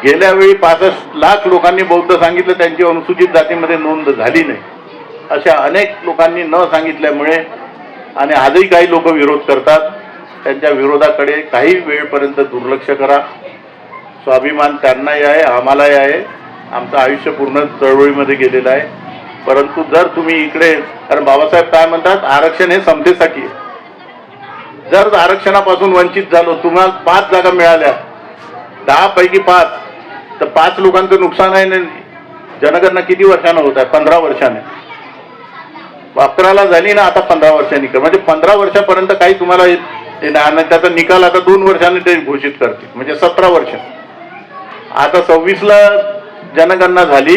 गेल्या वेळी 65 लाख लोकांनी बौद्ध सांगितलं, त्यांची अनुसूचित जातीमध्ये नोंद झाली नाही. अशा अनेक लोकांनी न सांगितल्यामुळे आणि आजही काही लोक विरोध करतात, त्यांच्या विरोधाकडे काही वेळपर्यंत दुर्लक्ष करा. स्वाभिमान त्यांनाही आहे, आम्हालाही आहे. आमचं आयुष्य पूर्ण चळवळीमध्ये गेलेलं आहे. परंतु जर तुम्ही इकडे, कारण बाबासाहेब काय म्हणतात, आरक्षण हे समतेसाठी आहे. जर आरक्षणापासून वंचित झालो, तुम्हाला 5 जागा मिळाल्या, 10 पैकी 5, तर 5 लोकांचं नुकसान आहे. जनगणना किती वर्षानं होत आहे? 15 वर्षाने. 11ला झाली ना, आता 15 वर्षांनी कर, म्हणजे 15 वर्षापर्यंत काही तुम्हाला त्याचा निकाल आता 2 वर्षांनी ते घोषित करतील, म्हणजे 17 वर्ष. आता 26ला जनगणना झाली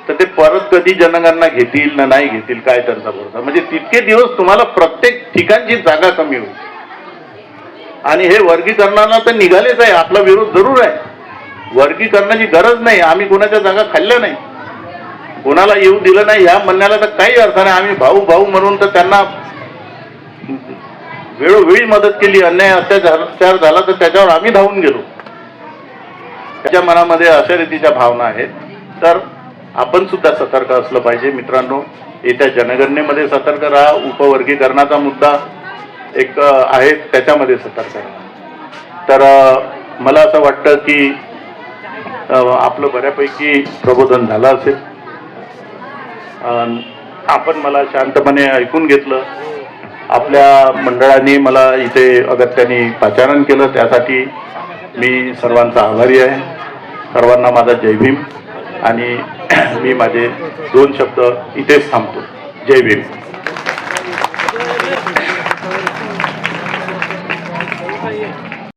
तर ते परत कधी जनगणना घेतील ना नाही घेतील काय त्यांचा भरोसा. म्हणजे तितके दिवस तुम्हाला प्रत्येक ठिकाणची जागा कमी होईल. आणि हे वर्गीकरणाला तर निघालेच आहे, आपला विरोध जरूर आहे. वर्गीकरणाची गरज नाही, आम्ही कोणाच्या जागा खाल्ल्या नाही, कोणाला येऊ दिलं नाही, ह्या म्हणण्याला तर काही अर्थ नाही. आम्ही भाऊ भाऊ म्हणून तर त्यांना वेळोवेळी मदत केली. अन्याय अत्याचार झाला तर त्याच्यावर आम्ही धावून गेलो. त्याच्या मनामध्ये अशा रीतीच्या भावना आहेत. तर आपण सुद्धा सतर्क असलं पाहिजे मित्रांनो. येत्या जनगणनेमध्ये सतर्क राहा. उपवर्गीकरणाचा मुद्दा एक आहे, त्याच्यामध्ये सतर्क राहा. तर मला असं वाटतं की आपलं बऱ्यापैकी प्रबोधन झालं असेल. आपण मला शांतपणे ऐकून घेतलं. आपल्या मंडळाने मला इथे अगत्याने पाचारण केलं, त्यासाठी मी सर्वांचा आभारी आहे. सर्वांना माझा जय भीम. आणि मी माझे 2 शब्द इथेच थांबतो. जय भीम.